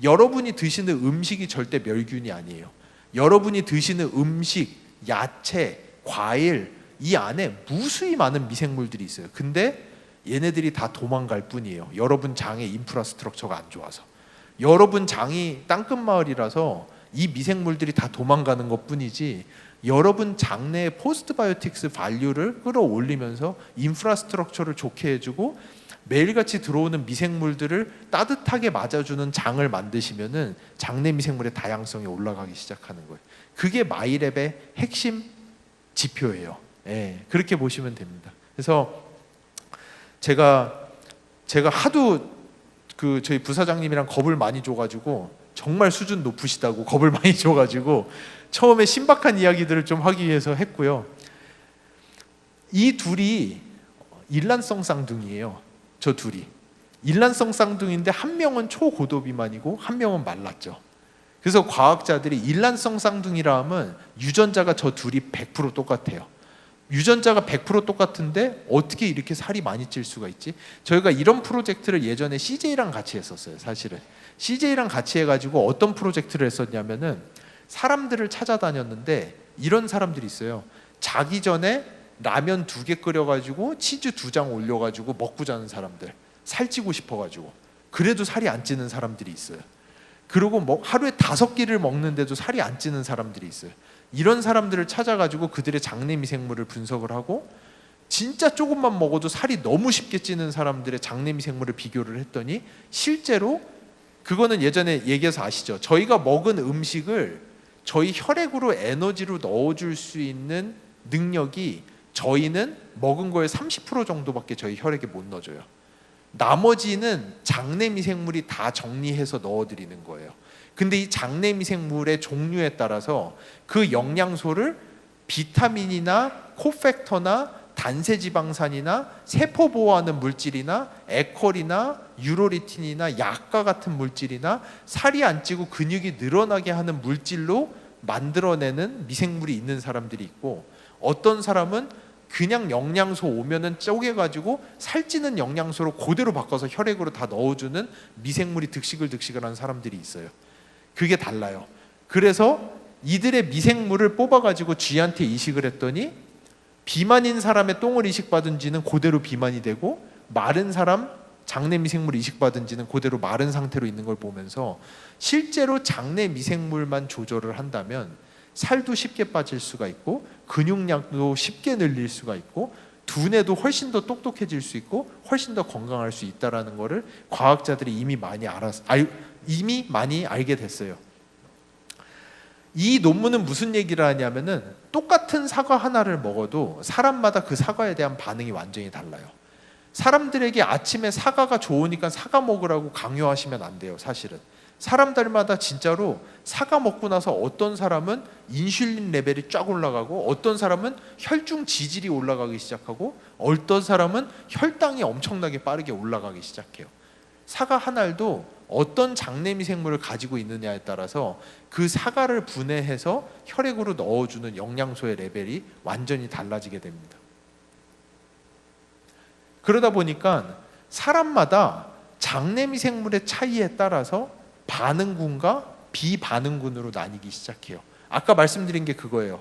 [SPEAKER 3] 여러분이 드시는 음식이 절대 멸균이 아니에요. 여러분이 드시는 음식, 야채, 과일 이 안에 무수히 많은 미생물들이 있어요. 근데 얘네들이 다 도망갈 뿐이에요. 여러분 장의 인프라스트럭처가 안 좋아서. 여러분 장이 땅끝마을이라서 이 미생물들이 다 도망가는 것 뿐이지 여러분 장내의 포스트바이오틱스 밸류를 끌어올리면서 인프라스트럭처를 좋게 해주고 매일같이 들어오는 미생물들을 따뜻하게 맞아주는 장을 만드시면은 장내 미생물의 다양성이 올라가기 시작하는 거예요. 그게 마이랩의 핵심 지표예요. 예, 그렇게 보시면 됩니다. 그래서 제가 하도 저희 부사장님이랑 겁을 많이 줘가지고 정말 수준 높으시다고 겁을 많이 줘가지고 처음에 신박한 이야기들을 좀 하기 위해서 했고요. 이 둘이 일란성 쌍둥이에요. 저 둘이 일란성 쌍둥이인데 한 명은 초고도 비만이고 한 명은 말랐죠. 그래서 과학자들이 일란성 쌍둥이라 하면 유전자가 저 둘이 100% 똑같아요. 유전자가 100% 똑같은데 어떻게 이렇게 살이 많이 찔 수가 있지? 저희가 이런 프로젝트를 예전에 CJ랑 같이 했었어요. 사실은 CJ랑 같이 해가지고 어떤 프로젝트를 했었냐면은 사람들을 찾아다녔는데 이런 사람들이 있어요. 자기 전에 라면 2개 끓여가지고 치즈 2장 올려가지고 먹고 자는 사람들, 살찌고 싶어가지고 그래도 살이 안 찌는 사람들이 있어요. 그리고 하루에 5끼를 먹는데도 살이 안 찌는 사람들이 있어요. 이런 사람들을 찾아가지고 그들의 장내 미생물을 분석을 하고 진짜 조금만 먹어도 살이 너무 쉽게 찌는 사람들의 장내 미생물을 비교를 했더니 실제로 그거는 예전에 얘기해서 아시죠? 저희가 먹은 음식을 저희 혈액으로 에너지로 넣어줄 수 있는 능력이 저희는 먹은 거의 30% 정도밖에 저희 혈액에 못 넣어줘요. 나머지는 장내 미생물이 다 정리해서 넣어드리는 거예요. 근데 이 장내 미생물의 종류에 따라서 그 영양소를 비타민이나 코팩터나 단세지방산이나 세포 보호하는 물질이나 에컬이나 유로리틴이나 약과 같은 물질이나 살이 안 찌고 근육이 늘어나게 하는 물질로 만들어내는 미생물이 있는 사람들이 있고 어떤 사람은 그냥 영양소 오면은 쪼개가지고 살찌는 영양소로 그대로 바꿔서 혈액으로 다 넣어주는 미생물이 득식을 하는 사람들이 있어요. 그게 달라요. 그래서 이들의 미생물을 뽑아가지고 쥐한테 이식을 했더니 비만인 사람의 똥을 이식받은 쥐는 그대로 비만이 되고 마른 사람 장내 미생물 이식받은 쥐는 그대로 마른 상태로 있는 걸 보면서 실제로 장내 미생물만 조절을 한다면 살도 쉽게 빠질 수가 있고 근육량도 쉽게 늘릴 수가 있고 두뇌도 훨씬 더 똑똑해질 수 있고 훨씬 더 건강할 수 있다라는 거를 과학자들이 이미 많이 알게 됐어요. 이 논문은 무슨 얘기를 하냐면은 똑같은 사과 하나를 먹어도 사람마다 그 사과에 대한 반응이 완전히 달라요. 사람들에게 아침에 사과가 좋으니까 사과 먹으라고 강요하시면 안 돼요. 사실은 사람들마다 진짜로 사과 먹고 나서 어떤 사람은 인슐린 레벨이 쫙 올라가고 어떤 사람은 혈중 지질이 올라가기 시작하고 어떤 사람은 혈당이 엄청나게 빠르게 올라가기 시작해요. 사과 한 알도 어떤 장내 미생물을 가지고 있느냐에 따라서 그 사과를 분해해서 혈액으로 넣어주는 영양소의 레벨이 완전히 달라지게 됩니다. 그러다 보니까 사람마다 장내 미생물의 차이에 따라서 반응군과 비반응군으로 나뉘기 시작해요. 아까 말씀드린 게 그거예요.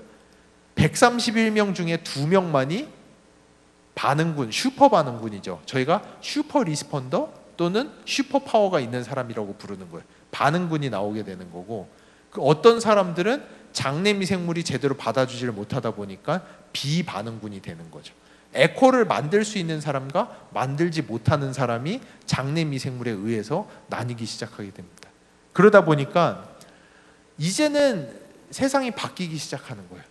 [SPEAKER 3] 131명 중에 2명만이 반응군, 슈퍼 반응군이죠. 저희가 슈퍼 리스펀더 또는 슈퍼 파워가 있는 사람이라고 부르는 거예요. 반응군이 나오게 되는 거고 그 어떤 사람들은 장내 미생물이 제대로 받아주지를 못하다 보니까 비반응군이 되는 거죠. 에코를 만들 수 있는 사람과 만들지 못하는 사람이 장내 미생물에 의해서 나뉘기 시작하게 됩니다. 그러다 보니까 이제는 세상이 바뀌기 시작하는 거예요.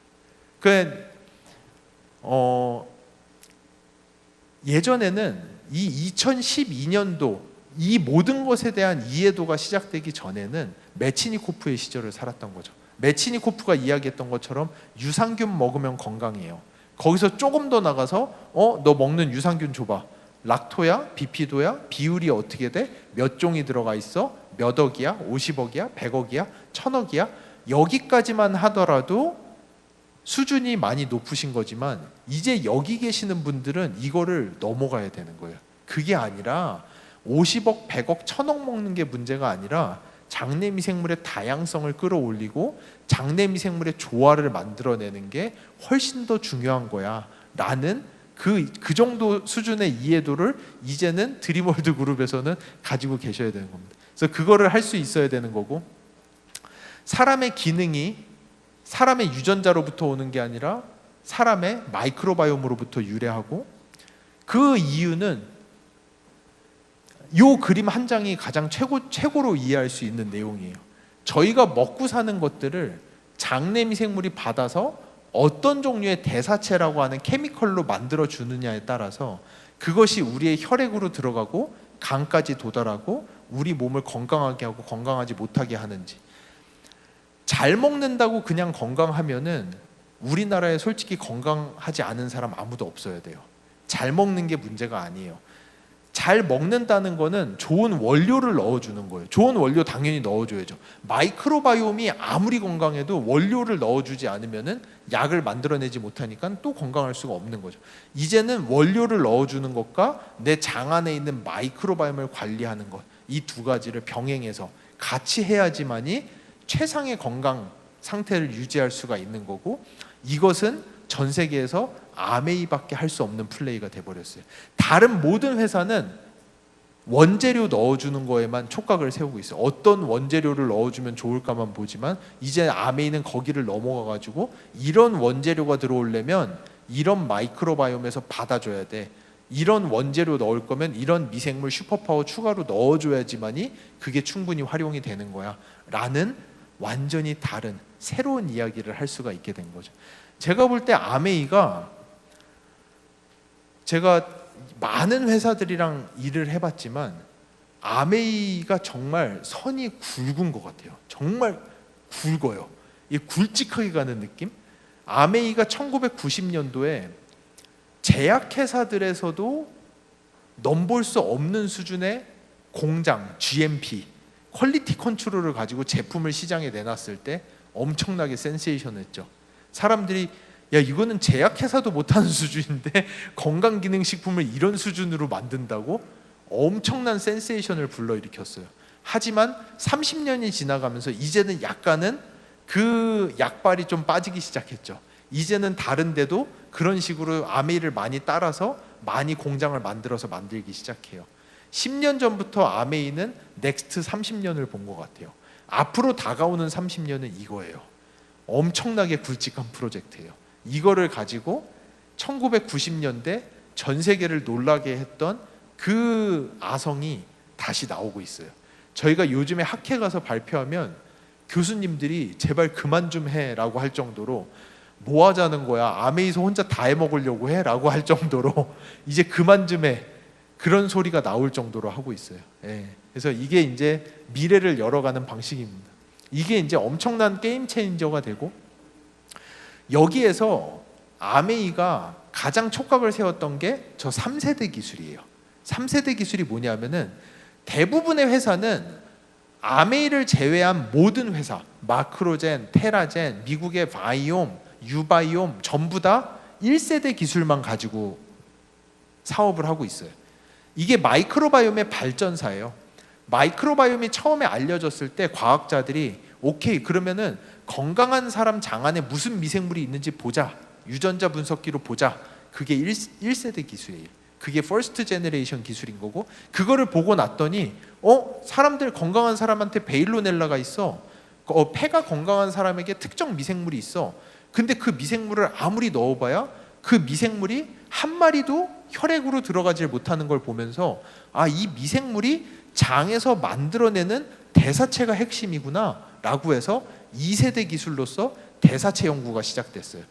[SPEAKER 3] 예전에는 이 2012년도 이 모든 것에 대한 이해도가 시작되기 전에는 메치니코프의 시절을 살았던 거죠. 메치니코프가 이야기했던 것처럼 유산균 먹으면 건강해요. 거기서 조금 더 나가서 너 먹는 유산균 줘봐. 락토야, 비피도야, 비율이 어떻게 돼? 몇 종이 들어가 있어? 몇 억이야? 50억이야? 100억이야? 1000억이야? 여기까지만 하더라도 수준이 많이 높으신 거지만 이제 여기 계시는 분들은 이거를 넘어가야 되는 거예요. 그게 아니라 50억, 100억, 1000억 먹는 게 문제가 아니라 장내 미생물의 다양성을 끌어올리고 장내 미생물의 조화를 만들어내는 게 훨씬 더 중요한 거야 라는 그 정도 수준의 이해도를 이제는 드림월드 그룹에서는 가지고 계셔야 되는 겁니다. 그래서 그거를 할 수 있어야 되는 거고, 사람의 기능이 사람의 유전자로부터 오는 게 아니라 사람의 마이크로바이옴으로부터 유래하고, 그 이유는 요 그림 한 장이 가장 최고로 이해할 수 있는 내용이에요. 저희가 먹고 사는 것들을 장내 미생물이 받아서 어떤 종류의 대사체라고 하는 케미컬로 만들어 주느냐에 따라서 그것이 우리의 혈액으로 들어가고 간까지 도달하고 우리 몸을 건강하게 하고 건강하지 못하게 하는지. 잘 먹는다고 그냥 건강하면은 우리나라에 솔직히 건강하지 않은 사람 아무도 없어야 돼요. 잘 먹는 게 문제가 아니에요. 잘 먹는다는 거는 좋은 원료를 넣어주는 거예요. 좋은 원료 당연히 넣어줘야죠. 마이크로바이옴이 아무리 건강해도 원료를 넣어주지 않으면은 약을 만들어내지 못하니까 또 건강할 수가 없는 거죠. 이제는 원료를 넣어주는 것과 내 장 안에 있는 마이크로바이옴을 관리하는 것, 이 두 가지를 병행해서 같이 해야지만이 최상의 건강 상태를 유지할 수가 있는 거고, 이것은 전 세계에서 아메이밖에 할 수 없는 플레이가 돼버렸어요. 다른 모든 회사는 원재료 넣어주는 거에만 촉각을 세우고 있어요. 어떤 원재료를 넣어주면 좋을까만 보지만 이제 아메이는 거기를 넘어가가지고 이런 원재료가 들어오려면 이런 마이크로바이옴에서 받아줘야 돼. 이런 원재료 넣을 거면 이런 미생물 슈퍼파워 추가로 넣어줘야지만이 그게 충분히 활용이 되는 거야 라는 완전히 다른 새로운 이야기를 할 수가 있게 된 거죠. 제가 볼 때 아메이가, 제가 많은 회사들이랑 일을 해봤지만 아메이가 정말 선이 굵은 것 같아요. 정말 굵어요. 이 굵직하게 가는 느낌? 아메이가 1990년도에 제약회사들에서도 넘볼 수 없는 수준의 공장, GMP, 퀄리티 컨트롤을 가지고 제품을 시장에 내놨을 때 엄청나게 센세이션했죠. 사람들이 야 이거는 제약회사도 못하는 수준인데 건강기능식품을 이런 수준으로 만든다고 엄청난 센세이션을 불러일으켰어요. 하지만 30년이 지나가면서 이제는 약간은 그 약발이 좀 빠지기 시작했죠. 이제는 다른 데도 그런 식으로 아메이를 많이 따라서 많이 공장을 만들어서 만들기 시작해요. 10년 전부터 아메이는 넥스트 30년을 본 것 같아요. 앞으로 다가오는 30년은 이거예요. 엄청나게 굵직한 프로젝트예요. 이거를 가지고 1990년대 전 세계를 놀라게 했던 그 아성이 다시 나오고 있어요. 저희가 요즘에 학회 가서 발표하면 교수님들이 제발 그만 좀 해라고 할 정도로 뭐 하자는 거야? 아메이서 혼자 다 해먹으려고 해라고 할 정도로 이제 그만 좀 해. 그런 소리가 나올 정도로 하고 있어요. 예. 그래서 이게 이제 미래를 열어가는 방식입니다. 이게 이제 엄청난 게임 체인저가 되고, 여기에서 아메이가 가장 촉각을 세웠던 게 저 3세대 기술이에요. 3세대 기술이 뭐냐면은 대부분의 회사는 아메이를 제외한 모든 회사, 마크로젠, 테라젠, 미국의 바이옴, 유바이옴 전부 다 1세대 기술만 가지고 사업을 하고 있어요. 이게 마이크로바이옴의 발전사예요. 마이크로바이옴이 처음에 알려졌을 때 과학자들이 오케이 그러면은 건강한 사람 장 안에 무슨 미생물이 있는지 보자. 유전자 분석기로 보자. 그게 1세대 기술이에요. 그게 퍼스트 제너레이션 기술인 거고, 그거를 보고 났더니 사람들 건강한 사람한테 베일로넬라가 있어. 폐가 건강한 사람에게 특정 미생물이 있어. 근데 그 미생물을 아무리 넣어봐야 그 미생물이 한 마리도 혈액으로 들어가질 못하는 걸 보면서 아, 이 미생물이 장에서 만들어내는 대사체가 핵심이구나 라고 해서 2세대 기술로서 대사체 연구가 시작됐어요.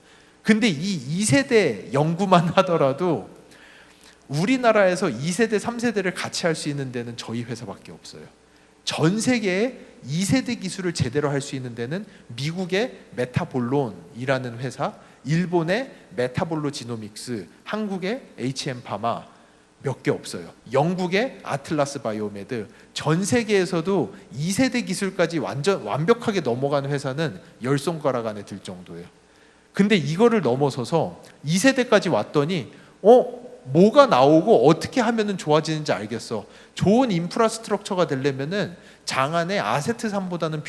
[SPEAKER 3] 근데 이 2세대 연구만 하더라도 우리나라에서 2세대, 3세대를 같이 할 수 있는 데는 저희 회사밖에 없어요. 전 세계에 2세대 기술을 제대로 할 수 있는 데는 미국의 메타볼론이라는 회사, 일본의 메타볼로 지노믹스, 한국의 HM파마 몇 개 없어요. 영국의 아틀라스 바이오메드, 전 세계에서도 2세대 기술까지 완벽하게 넘어간 회사는 10손가락 안에 들 정도예요. 근데 이거를 넘어서서 2세대까지 왔더니 뭐가 나오고 어떻게 하면은 좋아지는지 알겠어. 좋은 인프라스트럭처가 되려면은 장 안에 아세트산보다는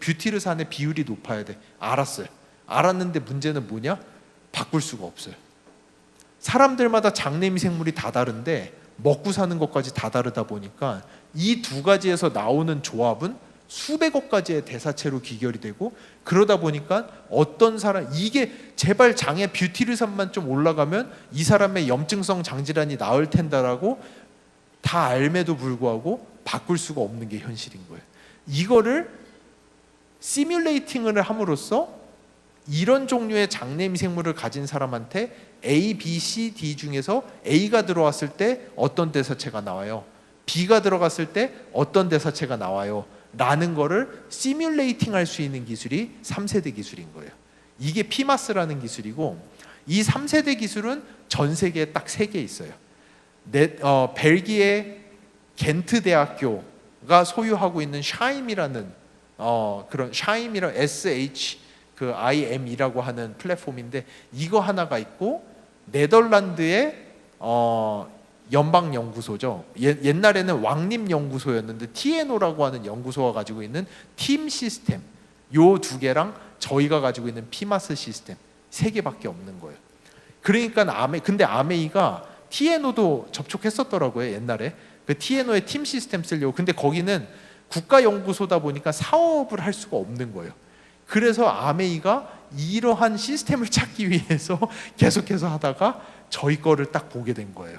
[SPEAKER 3] 뷰티르산의 비율이 높아야 돼. 알았어요. 알았는데 문제는 뭐냐? 바꿀 수가 없어요. 사람들마다 장내 미생물이 다 다른데 먹고 사는 것까지 다 다르다 보니까 이 두 가지에서 나오는 조합은 수백억 가지의 대사체로 귀결이 되고, 그러다 보니까 어떤 사람, 이게 제발 장에 뷰티르산만 좀 올라가면 이 사람의 염증성 장질환이 나을 텐다라고 다 알매도 불구하고 바꿀 수가 없는 게 현실인 거예요. 이거를 시뮬레이팅을 함으로써 이런 종류의 장내 미생물을 가진 사람한테 A, B, C, D 중에서 A가 들어왔을 때 어떤 대사체가 나와요, B가 들어갔을 때 어떤 대사체가 나와요 라는 거를 시뮬레이팅 할 수 있는 기술이 3세대 기술인 거예요. 이게 피마스라는 기술이고, 이 3세대 기술은 전 세계에 딱 3개 있어요. 벨기에 겐트 대학교가 소유하고 있는 샤임이라는 그런 샤임이라는 SHIM이라고 하는 플랫폼인데, 이거 하나가 있고, 네덜란드의 연방연구소죠. 옛날에는 왕립연구소였는데 TNO라고 하는 연구소가 가지고 있는 팀 시스템, 요 두 개랑 저희가 가지고 있는 피마스 시스템 3개밖에 없는 거예요. 그러니까 근데 아메이가 TNO도 접촉했었더라고요, 옛날에. 그 TNO의 팀 시스템 쓰려고. 근데 거기는 국가연구소다 보니까 사업을 할 수가 없는 거예요. 그래서 아메이가 이러한 시스템을 찾기 위해서 계속해서 하다가 저희 거를 딱 보게 된 거예요.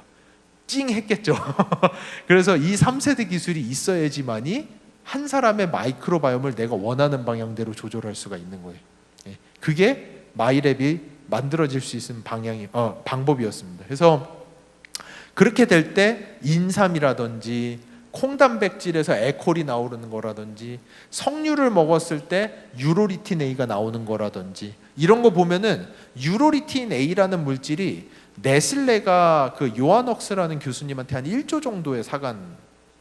[SPEAKER 3] 찡 했겠죠. 그래서 이 3세대 기술이 있어야지만이 한 사람의 마이크로바이옴을 내가 원하는 방향대로 조절할 수가 있는 거예요. 그게 마이랩이 만들어질 수 있는 방법이었습니다. 그래서 그렇게 될 때 인삼이라든지 콩단백질에서 에콜이 나오는 거라든지, 석류를 먹었을 때 유로리틴 A가 나오는 거라든지, 이런 거 보면은 유로리틴 A라는 물질이 네슬레가 그 요한웍스라는 교수님한테 한 1조 정도에 사간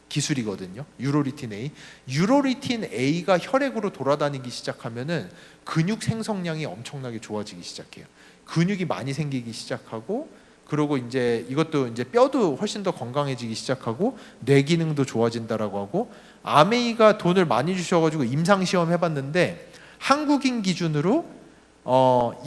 [SPEAKER 3] 기술이거든요. 유로리틴 A. 유로리틴 A가 혈액으로 돌아다니기 시작하면은 근육 생성량이 엄청나게 좋아지기 시작해요. 근육이 많이 생기기 시작하고, 그리고 이제 이것도 이제 뼈도 훨씬 더 건강해지기 시작하고 뇌 기능도 좋아진다라고 하고, 아메이가 돈을 많이 주셔가지고 임상 시험 해봤는데 한국인 기준으로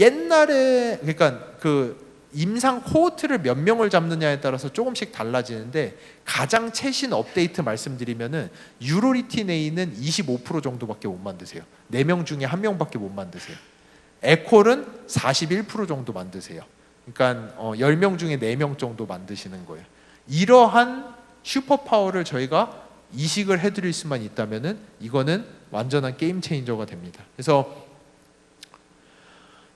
[SPEAKER 3] 옛날에, 그러니까 그 임상 코호트를 몇 명을 잡느냐에 따라서 조금씩 달라지는데, 가장 최신 업데이트 말씀드리면은 유로리틴 A는 25% 정도밖에 못 만드세요. 4명 중에 1명밖에 못 만드세요. 에콜은 41% 정도 만드세요. 그러니까 10명 중에 4명 정도 만드시는 거예요. 이러한 슈퍼파워를 저희가 이식을 해드릴 수만 있다면은 이거는 완전한 게임 체인저가 됩니다. 그래서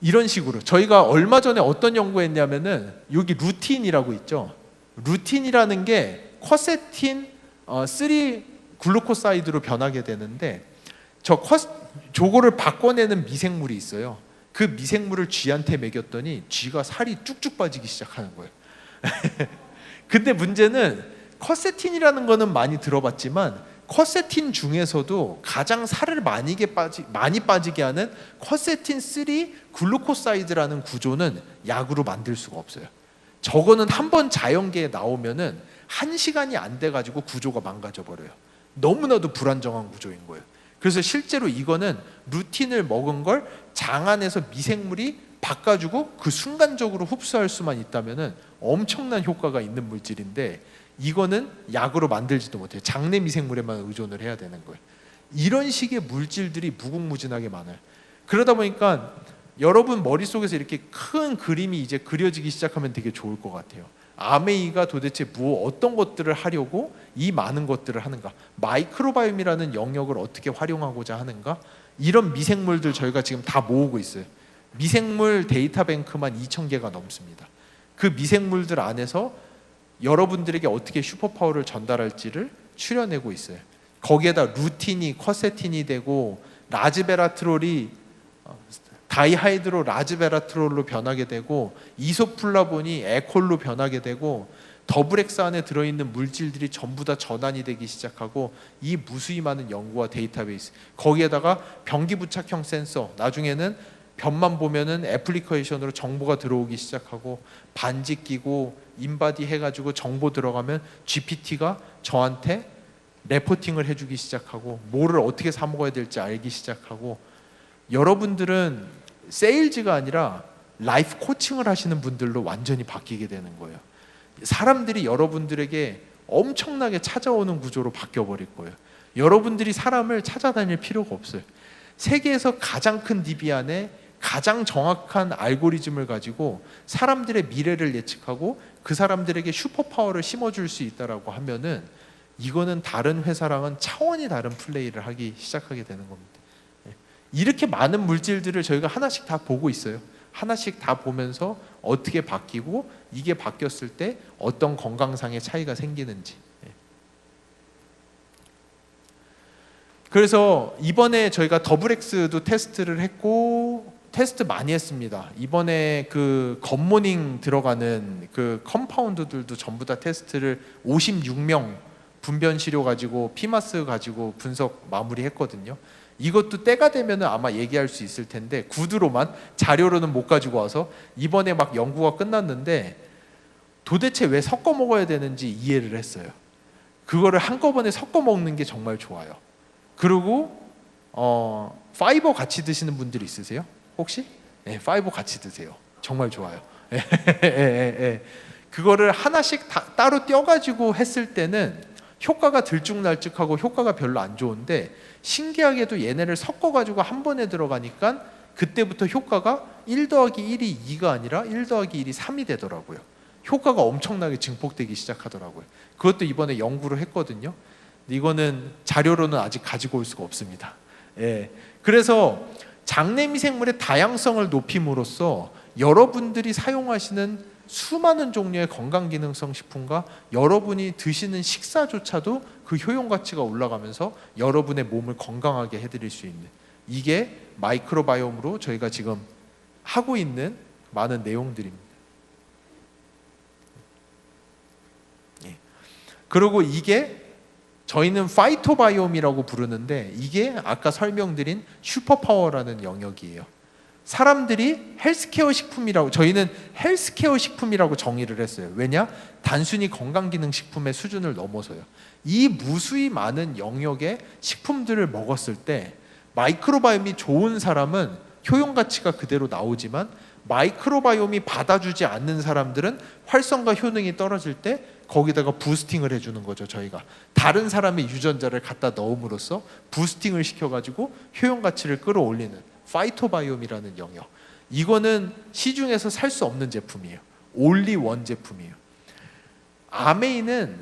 [SPEAKER 3] 이런 식으로 저희가 얼마 전에 어떤 연구했냐면은, 여기 루틴이라고 있죠. 루틴이라는 게 쿼세틴 3 글루코사이드로 변하게 되는데, 저거를 바꿔내는 미생물이 있어요. 그 미생물을 쥐한테 먹였더니 쥐가 살이 쭉쭉 빠지기 시작하는 거예요. 근데 문제는 쿼세틴이라는 거는 많이 들어봤지만, 쿼세틴 중에서도 가장 살을 많이 빠지게 하는 쿼세틴 3 글루코사이드라는 구조는 약으로 만들 수가 없어요. 저거는 한번 자연계에 나오면은 1시간이 안 돼가지고 구조가 망가져 버려요. 너무나도 불안정한 구조인 거예요. 그래서 실제로 이거는 루틴을 먹은 걸 장 안에서 미생물이 바꿔주고 그 순간적으로 흡수할 수만 있다면은 엄청난 효과가 있는 물질인데, 이거는 약으로 만들지도 못해요. 장내 미생물에만 의존을 해야 되는 거예요. 이런 식의 물질들이 무궁무진하게 많아요. 그러다 보니까 여러분 머릿속에서 이렇게 큰 그림이 이제 그려지기 시작하면 되게 좋을 것 같아요. 아메이가 도대체 어떤 것들을 하려고 이 많은 것들을 하는가, 마이크로바이옴이라는 영역을 어떻게 활용하고자 하는가, 이런 미생물들 저희가 지금 다 모으고 있어요. 미생물 데이터뱅크만 2,000개가 넘습니다. 그 미생물들 안에서 여러분들에게 어떻게 슈퍼파워를 전달할지를 추려내고 있어요. 거기에다 루틴이 쿼세틴이 되고 라즈베라트롤이 다이하이드로 라즈베라트롤로 변하게 되고 이소플라본이 에콜로 변하게 되고 더블엑스 안에 들어있는 물질들이 전부 다 전환이 되기 시작하고 이 무수히 많은 연구와 데이터베이스, 거기에다가 변기 부착형 센서, 나중에는 변만 보면은 애플리케이션으로 정보가 들어오기 시작하고 반지 끼고 인바디 해가지고 정보 들어가면 GPT가 저한테 레포팅을 해주기 시작하고 뭐를 어떻게 사 먹어야 될지 알기 시작하고, 여러분들은 세일즈가 아니라 라이프 코칭을 하시는 분들로 완전히 바뀌게 되는 거예요. 사람들이 여러분들에게 엄청나게 찾아오는 구조로 바뀌어 버릴 거예요. 여러분들이 사람을 찾아다닐 필요가 없어요. 세계에서 가장 큰 DB 안에 가장 정확한 알고리즘을 가지고 사람들의 미래를 예측하고 그 사람들에게 슈퍼파워를 심어줄 수 있다라고 하면은 이거는 다른 회사랑은 차원이 다른 플레이를 하기 시작하게 되는 겁니다. 이렇게 많은 물질들을 저희가 하나씩 다 보고 있어요. 하나씩 다 보면서 어떻게 바뀌고 이게 바뀌었을 때 어떤 건강상의 차이가 생기는지. 그래서 이번에 저희가 더블엑스도 테스트를 했고 테스트 많이 했습니다. 이번에 그 겉모닝 들어가는 그 컴파운드들도 전부 다 테스트를 56명 분변 시료 가지고 피마스 가지고 분석 마무리했거든요. 이것도 때가 되면은 아마 얘기할 수 있을 텐데 구두로만, 자료로는 못 가지고 와서 이번에 막 연구가 끝났는데 도대체 왜 섞어 먹어야 되는지 이해를 했어요. 그거를 한꺼번에 섞어 먹는 게 정말 좋아요. 그리고 파이버 같이 드시는 분들 있으세요? 혹시? 네, 파이버 같이 드세요. 정말 좋아요. 그거를 하나씩 따로 떼어가지고 했을 때는 효과가 들쭉날쭉하고 효과가 별로 안 좋은데, 신기하게도 얘네를 섞어가지고 한 번에 들어가니까 그때부터 효과가 1 더하기 1이 2가 아니라 1 더하기 1이 3이 되더라고요. 효과가 엄청나게 증폭되기 시작하더라고요. 그것도 이번에 연구를 했거든요. 근데 이거는 자료로는 아직 가지고 올 수가 없습니다. 그래서 장내 미생물의 다양성을 높임으로써 여러분들이 사용하시는 수많은 종류의 건강기능성 식품과 여러분이 드시는 식사조차도 그 효용 가치가 올라가면서 여러분의 몸을 건강하게 해드릴 수 있는, 이게 마이크로바이옴으로 저희가 지금 하고 있는 많은 내용들입니다. 그리고 이게 저희는 파이토바이옴이라고 부르는데 이게 아까 설명드린 슈퍼파워라는 영역이에요. 사람들이 헬스케어 식품이라고, 저희는 헬스케어 식품이라고 정의를 했어요. 왜냐? 단순히 건강기능식품의 수준을 넘어서요. 이 무수히 많은 영역의 식품들을 먹었을 때 마이크로바이옴이 좋은 사람은 효용 가치가 그대로 나오지만 마이크로바이옴이 받아주지 않는 사람들은 활성과 효능이 떨어질 때 거기다가 부스팅을 해주는 거죠. 저희가 다른 사람의 유전자를 갖다 넣음으로써 부스팅을 시켜가지고 효용 가치를 끌어올리는 파이토바이옴이라는 영역, 이거는 시중에서 살 수 없는 제품이에요. 올리 원 제품이에요. 아메이는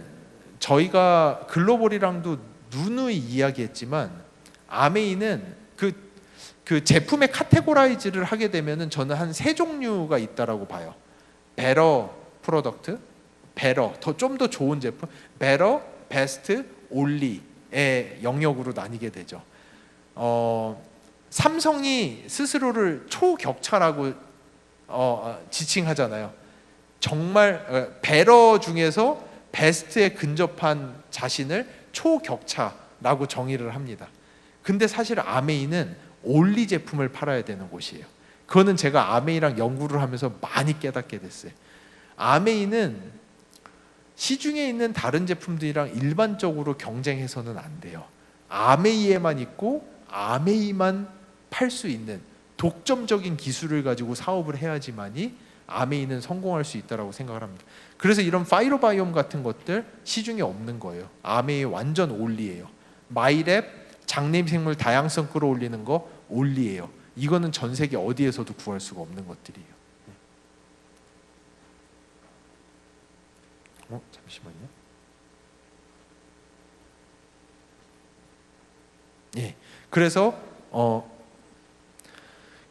[SPEAKER 3] 저희가 글로벌이랑도 누누이 이야기했지만 아메이는 그 제품의 카테고라이즈를 하게 되면은 저는 한 3종류가 있다라고 봐요. 베러 프로덕트, 베러 좀 더 좋은 제품, 베러, 베스트, 올리의 영역으로 나뉘게 되죠. 삼성이 스스로를 초격차라고 지칭하잖아요. 정말 베러 중에서 베스트에 근접한 자신을 초격차라고 정의를 합니다. 근데 사실 아메이는 올리 제품을 팔아야 되는 곳이에요. 그거는 제가 아메이랑 연구를 하면서 많이 깨닫게 됐어요. 아메이는 시중에 있는 다른 제품들이랑 일반적으로 경쟁해서는 안 돼요. 아메이에만 있고 아메이만 팔 수 있는 독점적인 기술을 가지고 사업을 해야지만이 아메이는 성공할 수 있다라고 생각을 합니다. 그래서 이런 파이로바이옴 같은 것들 시중에 없는 거예요. 아메이 완전 올리예요. 마이랩 장내 미생물 다양성 끌어올리는 거 올리예요. 이거는 전 세계 어디에서도 구할 수가 없는 것들이에요. 잠시만요. 예. 그래서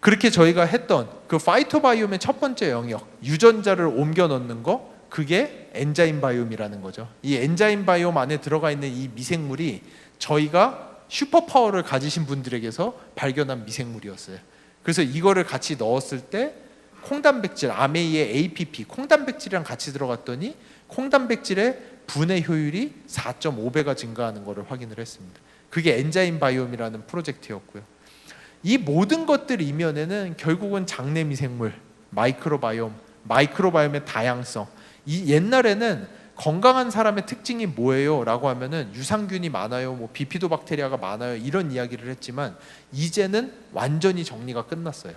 [SPEAKER 3] 그렇게 저희가 했던 그 파이토바이옴의 첫 번째 영역, 유전자를 옮겨 넣는 거, 그게 엔자임 바이옴이라는 거죠. 이 엔자임 바이옴 안에 들어가 있는 이 미생물이 저희가 슈퍼파워를 가지신 분들에게서 발견한 미생물이었어요. 그래서 이거를 같이 넣었을 때 콩단백질, 아메이의 APP, 콩단백질이랑 같이 들어갔더니 콩단백질의 분해 효율이 4.5배가 증가하는 것을 확인을 했습니다. 그게 엔자임 바이옴이라는 프로젝트였고요. 이 모든 것들 이면에는 결국은 장내 미생물, 마이크로바이옴의 다양성. 이 옛날에는 건강한 사람의 특징이 뭐예요? 라고 하면은 유산균이 많아요, 뭐 비피도박테리아가 많아요, 이런 이야기를 했지만 이제는 완전히 정리가 끝났어요.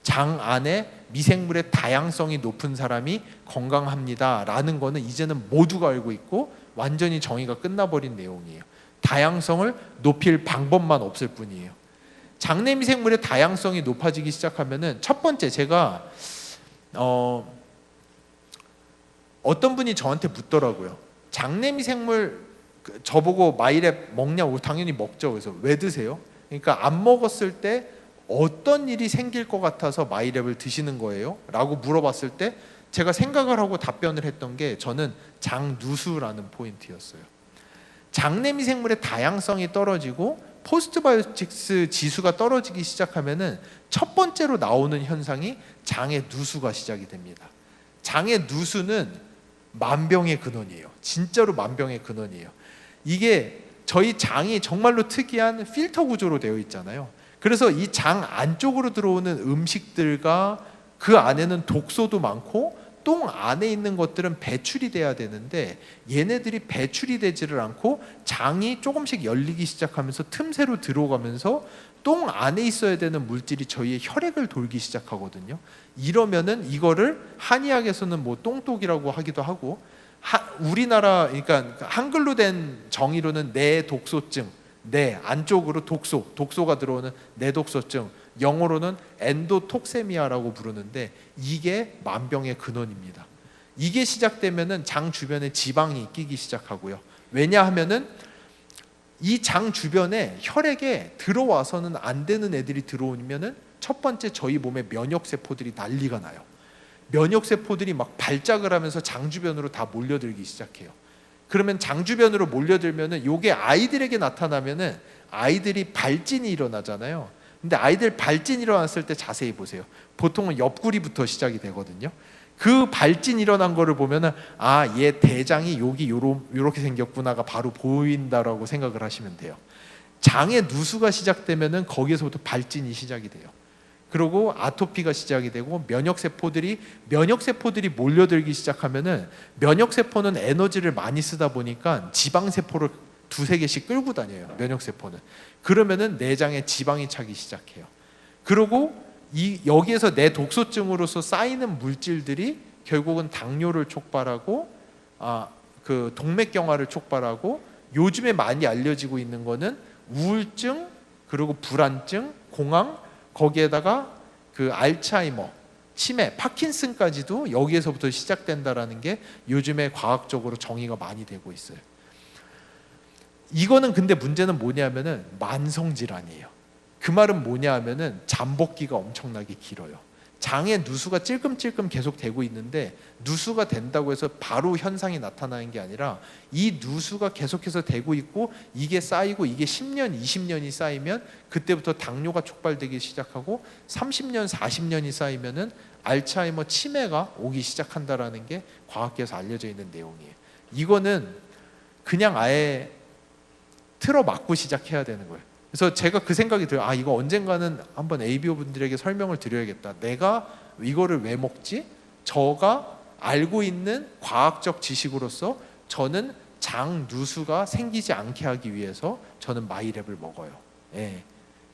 [SPEAKER 3] 장 안에 미생물의 다양성이 높은 사람이 건강합니다 라는 거는 이제는 모두가 알고 있고 완전히 정의가 끝나버린 내용이에요. 다양성을 높일 방법만 없을 뿐이에요. 장내 미생물의 다양성이 높아지기 시작하면은 첫 번째, 제가 어떤 분이 저한테 묻더라고요. 장내 미생물 저보고 마이랩 먹냐고. 당연히 먹죠. 그래서 왜 드세요? 그러니까 안 먹었을 때 어떤 일이 생길 것 같아서 마이랩을 드시는 거예요? 라고 물어봤을 때 제가 생각을 하고 답변을 했던 게 저는 장누수라는 포인트였어요. 장내 미생물의 다양성이 떨어지고 포스트바이오틱스 지수가 떨어지기 시작하면은 첫 번째로 나오는 현상이 장의 누수가 시작이 됩니다. 장의 누수는 만병의 근원이에요. 진짜로 만병의 근원이에요. 이게 저희 장이 정말로 특이한 필터 구조로 되어 있잖아요. 그래서 이 장 안쪽으로 들어오는 음식들과 그 안에는 독소도 많고 똥 안에 있는 것들은 배출이 돼야 되는데 얘네들이 배출이 되지를 않고 장이 조금씩 열리기 시작하면서 틈새로 들어가면서 똥 안에 있어야 되는 물질이 저희의 혈액을 돌기 시작하거든요. 이러면은 이거를 한의학에서는 뭐 똥독이라고 하기도 하고, 우리나라 그러니까 한글로 된 정의로는 내독소증, 내 안쪽으로 독소가 들어오는 내독소증, 영어로는 엔도톡세미아라고 부르는데 이게 만병의 근원입니다. 이게 시작되면은 장 주변에 지방이 끼기 시작하고요. 왜냐하면은 이 장 주변에 혈액에 들어와서는 안 되는 애들이 들어오면은 첫 번째 저희 몸의 면역 세포들이 난리가 나요. 면역 세포들이 막 발작을 하면서 장 주변으로 다 몰려들기 시작해요. 그러면 장 주변으로 몰려들면은 요게 아이들에게 나타나면은 아이들이 발진이 일어나잖아요. 근데 아이들 발진 일어났을 때 자세히 보세요. 보통은 옆구리부터 시작이 되거든요. 그 발진 일어난 거를 보면은 얘 대장이 여기 요렇게 생겼구나가 바로 보인다라고 생각을 하시면 돼요. 장의 누수가 시작되면은 거기에서부터 발진이 시작이 돼요. 그리고 아토피가 시작이 되고 면역 세포들이 몰려들기 시작하면은 면역 세포는 에너지를 많이 쓰다 보니까 지방 세포를 두세 개씩 끌고 다녀요. 면역 세포는. 그러면은 내장에 지방이 차기 시작해요. 그리고 여기에서 내 독소증으로서 쌓이는 물질들이 결국은 당뇨를 촉발하고 그 동맥경화를 촉발하고 요즘에 많이 알려지고 있는 거는 우울증, 그리고 불안증, 공황, 거기에다가 그 알츠하이머, 치매, 파킨슨까지도 여기에서부터 시작된다라는 게 요즘에 과학적으로 정의가 많이 되고 있어요. 이거는 근데 문제는 뭐냐면은 만성 질환이에요. 그 말은 뭐냐 하면은 잠복기가 엄청나게 길어요. 장에 누수가 찔끔찔끔 계속 되고 있는데 누수가 된다고 해서 바로 현상이 나타나는 게 아니라 이 누수가 계속해서 되고 있고 이게 쌓이고 이게 10년, 20년이 쌓이면 그때부터 당뇨가 촉발되기 시작하고 30년, 40년이 쌓이면은 알츠하이머, 치매가 오기 시작한다라는 게 과학계에서 알려져 있는 내용이에요. 이거는 그냥 아예 틀어막고 시작해야 되는 거예요. 그래서 제가 그 생각이 들어요. 이거 언젠가는 한번 ABO 분들에게 설명을 드려야겠다. 내가 이거를 왜 먹지? 저가 알고 있는 과학적 지식으로서 저는 장 누수가 생기지 않게 하기 위해서 저는 마이랩을 먹어요. 예,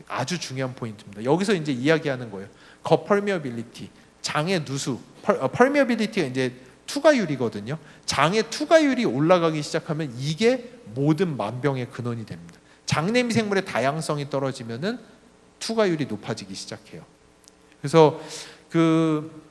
[SPEAKER 3] 아주 중요한 포인트입니다. 여기서 이제 이야기하는 거예요. 거펄미어빌리티, 장의 누수, 펄미어빌리티가 이제 투과율이거든요. 장의 투과율이 올라가기 시작하면 이게 모든 만병의 근원이 됩니다. 장내 미생물의 다양성이 떨어지면은 투과율이 높아지기 시작해요. 그래서 그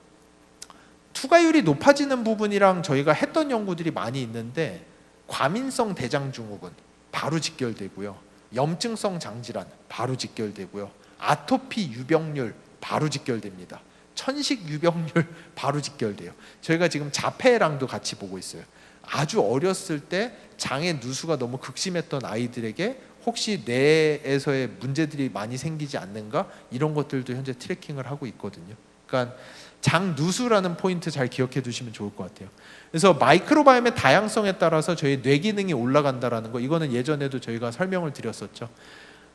[SPEAKER 3] 투과율이 높아지는 부분이랑 저희가 했던 연구들이 많이 있는데 과민성 대장증후군 바로 직결되고요. 염증성 장질환 바로 직결되고요. 아토피 유병률 바로 직결됩니다. 천식 유병률 바로 직결돼요. 저희가 지금 자폐랑도 같이 보고 있어요. 아주 어렸을 때 장의 누수가 너무 극심했던 아이들에게 혹시 뇌에서의 문제들이 많이 생기지 않는가 이런 것들도 현재 트래킹을 하고 있거든요. 그러니까 장 누수라는 포인트 잘 기억해 두시면 좋을 것 같아요. 그래서 마이크로바이옴의 다양성에 따라서 저희 뇌 기능이 올라간다라는 거, 이거는 예전에도 저희가 설명을 드렸었죠.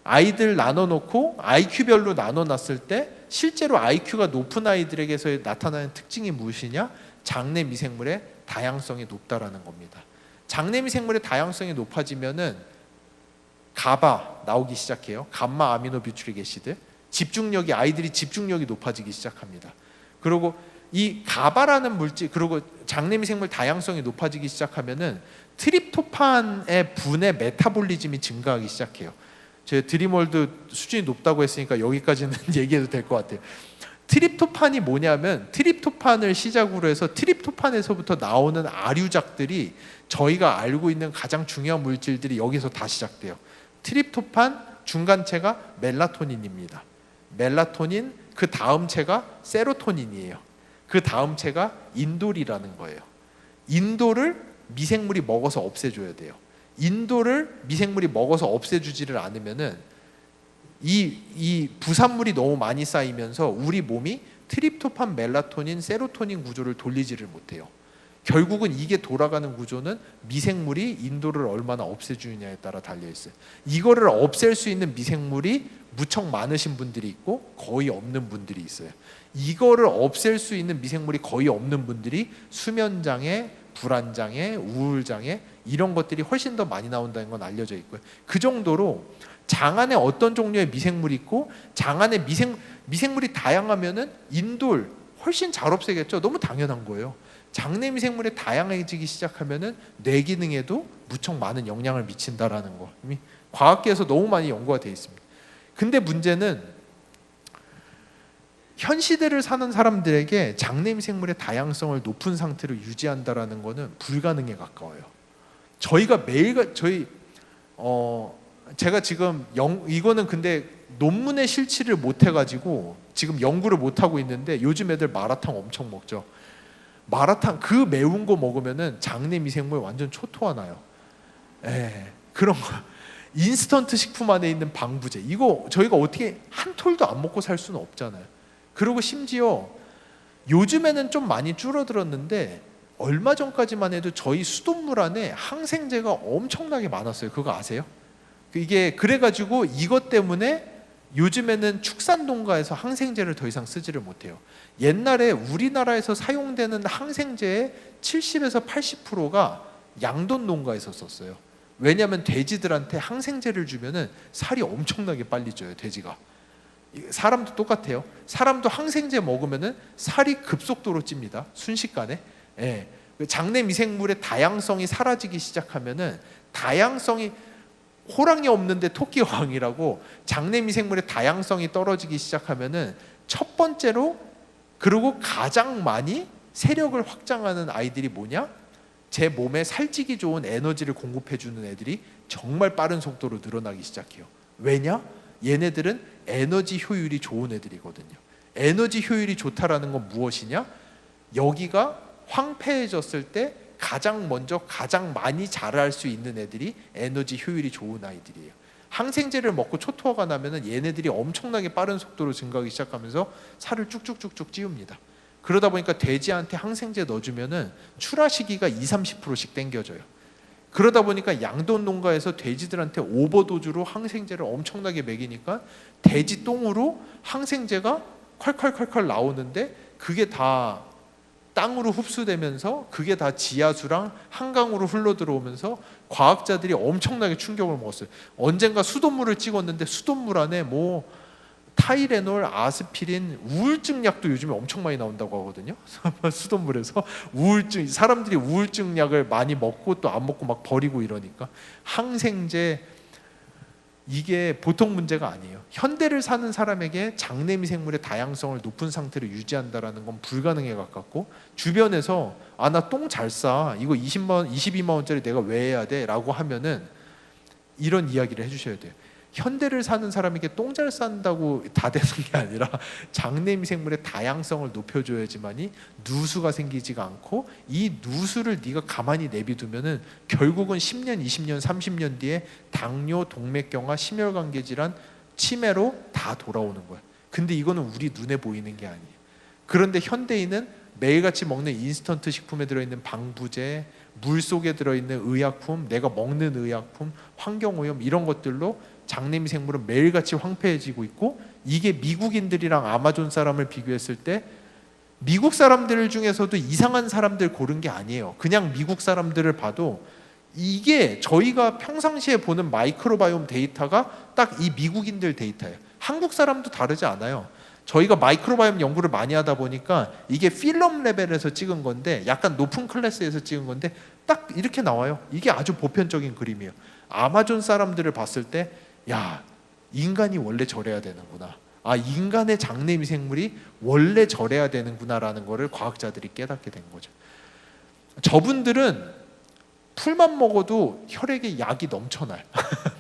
[SPEAKER 3] 아이들 나눠놓고 IQ별로 나눠놨을 때 실제로 IQ가 높은 아이들에게서 나타나는 특징이 무엇이냐? 장내 미생물의 다양성이 높다라는 겁니다. 장내 미생물의 다양성이 높아지면은 가바 나오기 시작해요. 감마 아미노 뷰트릭 애시드. 집중력이, 아이들이 집중력이 높아지기 시작합니다. 그리고 이 가바라는 물질, 그리고 장내 미생물 다양성이 높아지기 시작하면은 트립토판의 분해 메타볼리즘이 증가하기 시작해요. 제 드림월드 수준이 높다고 했으니까 여기까지는 얘기해도 될 것 같아요. 트립토판이 뭐냐면 트립토판을 시작으로 해서 트립토판에서부터 나오는 아류작들이 저희가 알고 있는 가장 중요한 물질들이 여기서 다 시작돼요. 트립토판 중간체가 멜라토닌입니다. 멜라토닌 그 다음 체가 세로토닌이에요. 그 다음 체가 인돌이라는 거예요. 인돌을 미생물이 먹어서 없애줘야 돼요. 인돌을 미생물이 먹어서 없애주지를 않으면은 이 부산물이 너무 많이 쌓이면서 우리 몸이 트립토판, 멜라토닌, 세로토닌 구조를 돌리지를 못해요. 결국은 이게 돌아가는 구조는 미생물이 인도를 얼마나 없애주느냐에 따라 달려있어요. 이거를 없앨 수 있는 미생물이 무척 많으신 분들이 있고 거의 없는 분들이 있어요. 이거를 없앨 수 있는 미생물이 거의 없는 분들이 수면장애, 불안장애, 우울장애 이런 것들이 훨씬 더 많이 나온다는 건 알려져 있고요. 그 정도로 장 안에 어떤 종류의 미생물이 있고 장 안에 미생물이 다양하면은 인돌 훨씬 잘 없애겠죠. 너무 당연한 거예요. 장내 미생물이 다양해지기 시작하면은 뇌 기능에도 무척 많은 영향을 미친다라는 거 이미 과학계에서 너무 많이 연구가 되어 있습니다. 근데 문제는 현 시대를 사는 사람들에게 장내 미생물의 다양성을 높은 상태로 유지한다라는 거는 불가능에 가까워요. 저희가 매일 제가 지금 이거는 근데 논문에 실치를 못 해가지고 지금 연구를 못 하고 있는데 요즘 애들 마라탕 엄청 먹죠. 마라탕 그 매운 거 먹으면은 장내 미생물 완전 초토화나요. 그런 거 인스턴트 식품 안에 있는 방부제 이거 저희가 어떻게 한 톨도 안 먹고 살 수는 없잖아요. 그리고 심지어 요즘에는 좀 많이 줄어들었는데 얼마 전까지만 해도 저희 수돗물 안에 항생제가 엄청나게 많았어요. 그거 아세요? 이게 그래가지고 이것 때문에 요즘에는 축산농가에서 항생제를 더 이상 쓰지를 못해요. 옛날에 우리나라에서 사용되는 항생제의 70에서 80%가 양돈 농가에서 썼어요. 왜냐하면 돼지들한테 항생제를 주면은 살이 엄청나게 빨리 쪄요. 돼지가. 사람도 똑같아요. 사람도 항생제 먹으면은 살이 급속도로 찝니다. 순식간에. 장내 미생물의 다양성이 사라지기 시작하면은 다양성이 호랑이 없는데 토끼 왕이라고 장내 미생물의 다양성이 떨어지기 시작하면은 첫 번째로 그리고 가장 많이 세력을 확장하는 아이들이 뭐냐? 제 몸에 살찌기 좋은 에너지를 공급해주는 애들이 정말 빠른 속도로 늘어나기 시작해요. 왜냐? 얘네들은 에너지 효율이 좋은 애들이거든요. 에너지 효율이 좋다라는 건 무엇이냐? 여기가 황폐해졌을 때 가장 먼저 가장 많이 자랄 수 있는 애들이 에너지 효율이 좋은 아이들이에요. 항생제를 먹고 초토화가 나면은 얘네들이 엄청나게 빠른 속도로 증가하기 시작하면서 살을 쭉쭉쭉쭉 찌웁니다. 그러다 보니까 돼지한테 항생제 넣어주면은 출하 시기가 20-30%씩 당겨져요. 그러다 보니까 양돈 농가에서 돼지들한테 오버도즈로 항생제를 엄청나게 먹이니까 돼지 똥으로 항생제가 콸콸콸콸 나오는데 그게 다 땅으로 흡수되면서 그게 다 지하수랑 한강으로 흘러 들어오면서 과학자들이 엄청나게 충격을 먹었어요. 언젠가 수돗물을 찍었는데 수돗물 안에 뭐 타이레놀, 아스피린, 우울증 약도 요즘에 엄청 많이 나온다고 하거든요. 수돗물에서 우울증, 사람들이 우울증 약을 많이 먹고 또 안 먹고 막 버리고 이러니까 항생제 이게 보통 문제가 아니에요. 현대를 사는 사람에게 장내 미생물의 다양성을 높은 상태로 유지한다라는 건 불가능에 가깝고, 주변에서 아 나 똥 잘 싸, 이거 22만 원짜리 내가 왜 해야 돼? 라고 하면은 이런 이야기를 해주셔야 돼요. 현대를 사는 사람에게 똥 잘 싼다고 다 되는 게 아니라 장내 미생물의 다양성을 높여줘야지만이 누수가 생기지가 않고, 이 누수를 네가 가만히 내비두면은 결국은 10년, 20년, 30년 뒤에 당뇨, 동맥경화, 심혈관계 질환, 치매로 다 돌아오는 거야. 근데 이거는 우리 눈에 보이는 게 아니에요. 그런데 현대인은 매일같이 먹는 인스턴트 식품에 들어있는 방부제, 물 속에 들어있는 의약품, 내가 먹는 의약품, 환경오염 이런 것들로 장내 미생물은 매일같이 황폐해지고 있고, 이게 미국인들이랑 아마존 사람을 비교했을 때 미국 사람들 중에서도 이상한 사람들 고른 게 아니에요. 그냥 미국 사람들을 봐도 이게 저희가 평상시에 보는 마이크로바이옴 데이터가 딱 이 미국인들 데이터예요. 한국 사람도 다르지 않아요. 저희가 마이크로바이옴 연구를 많이 하다 보니까 이게 필름 레벨에서 찍은 건데, 약간 높은 클래스에서 찍은 건데 딱 이렇게 나와요. 이게 아주 보편적인 그림이에요. 아마존 사람들을 봤을 때 야, 인간이 원래 저래야 되는구나. 아, 인간의 장내 미생물이 원래 저래야 되는구나라는 거를 과학자들이 깨닫게 된 거죠. 저분들은 풀만 먹어도 혈액에 약이 넘쳐나요.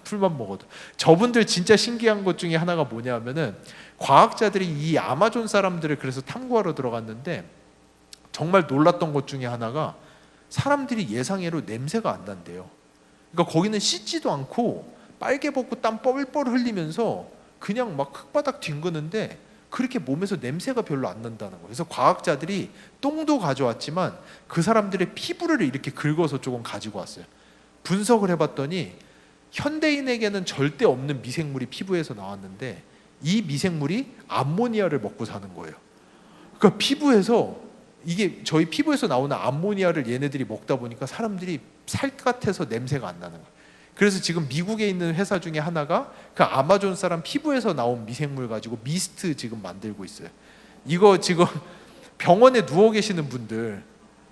[SPEAKER 3] 풀만 먹어도. 저분들 진짜 신기한 것 중에 하나가 뭐냐면은, 과학자들이 이 아마존 사람들을 그래서 탐구하러 들어갔는데 정말 놀랐던 것 중에 하나가, 사람들이 예상외로 냄새가 안 난대요. 그러니까 거기는 씻지도 않고 빨개 벗고 땀 뻘뻘 흘리면서 그냥 막 흙바닥 뒹구는데 그렇게 몸에서 냄새가 별로 안 난다는 거예요. 그래서 과학자들이 똥도 가져왔지만 그 사람들의 피부를 이렇게 긁어서 조금 가지고 왔어요. 분석을 해봤더니 현대인에게는 절대 없는 미생물이 피부에서 나왔는데, 이 미생물이 암모니아를 먹고 사는 거예요. 그러니까 피부에서, 이게 저희 피부에서 나오는 암모니아를 얘네들이 먹다 보니까 사람들이 살 같아서 냄새가 안 나는 거예요. 그래서 지금 미국에 있는 회사 중에 하나가 그 아마존 사람 피부에서 나온 미생물 가지고 미스트 지금 만들고 있어요. 이거 지금 병원에 누워 계시는 분들,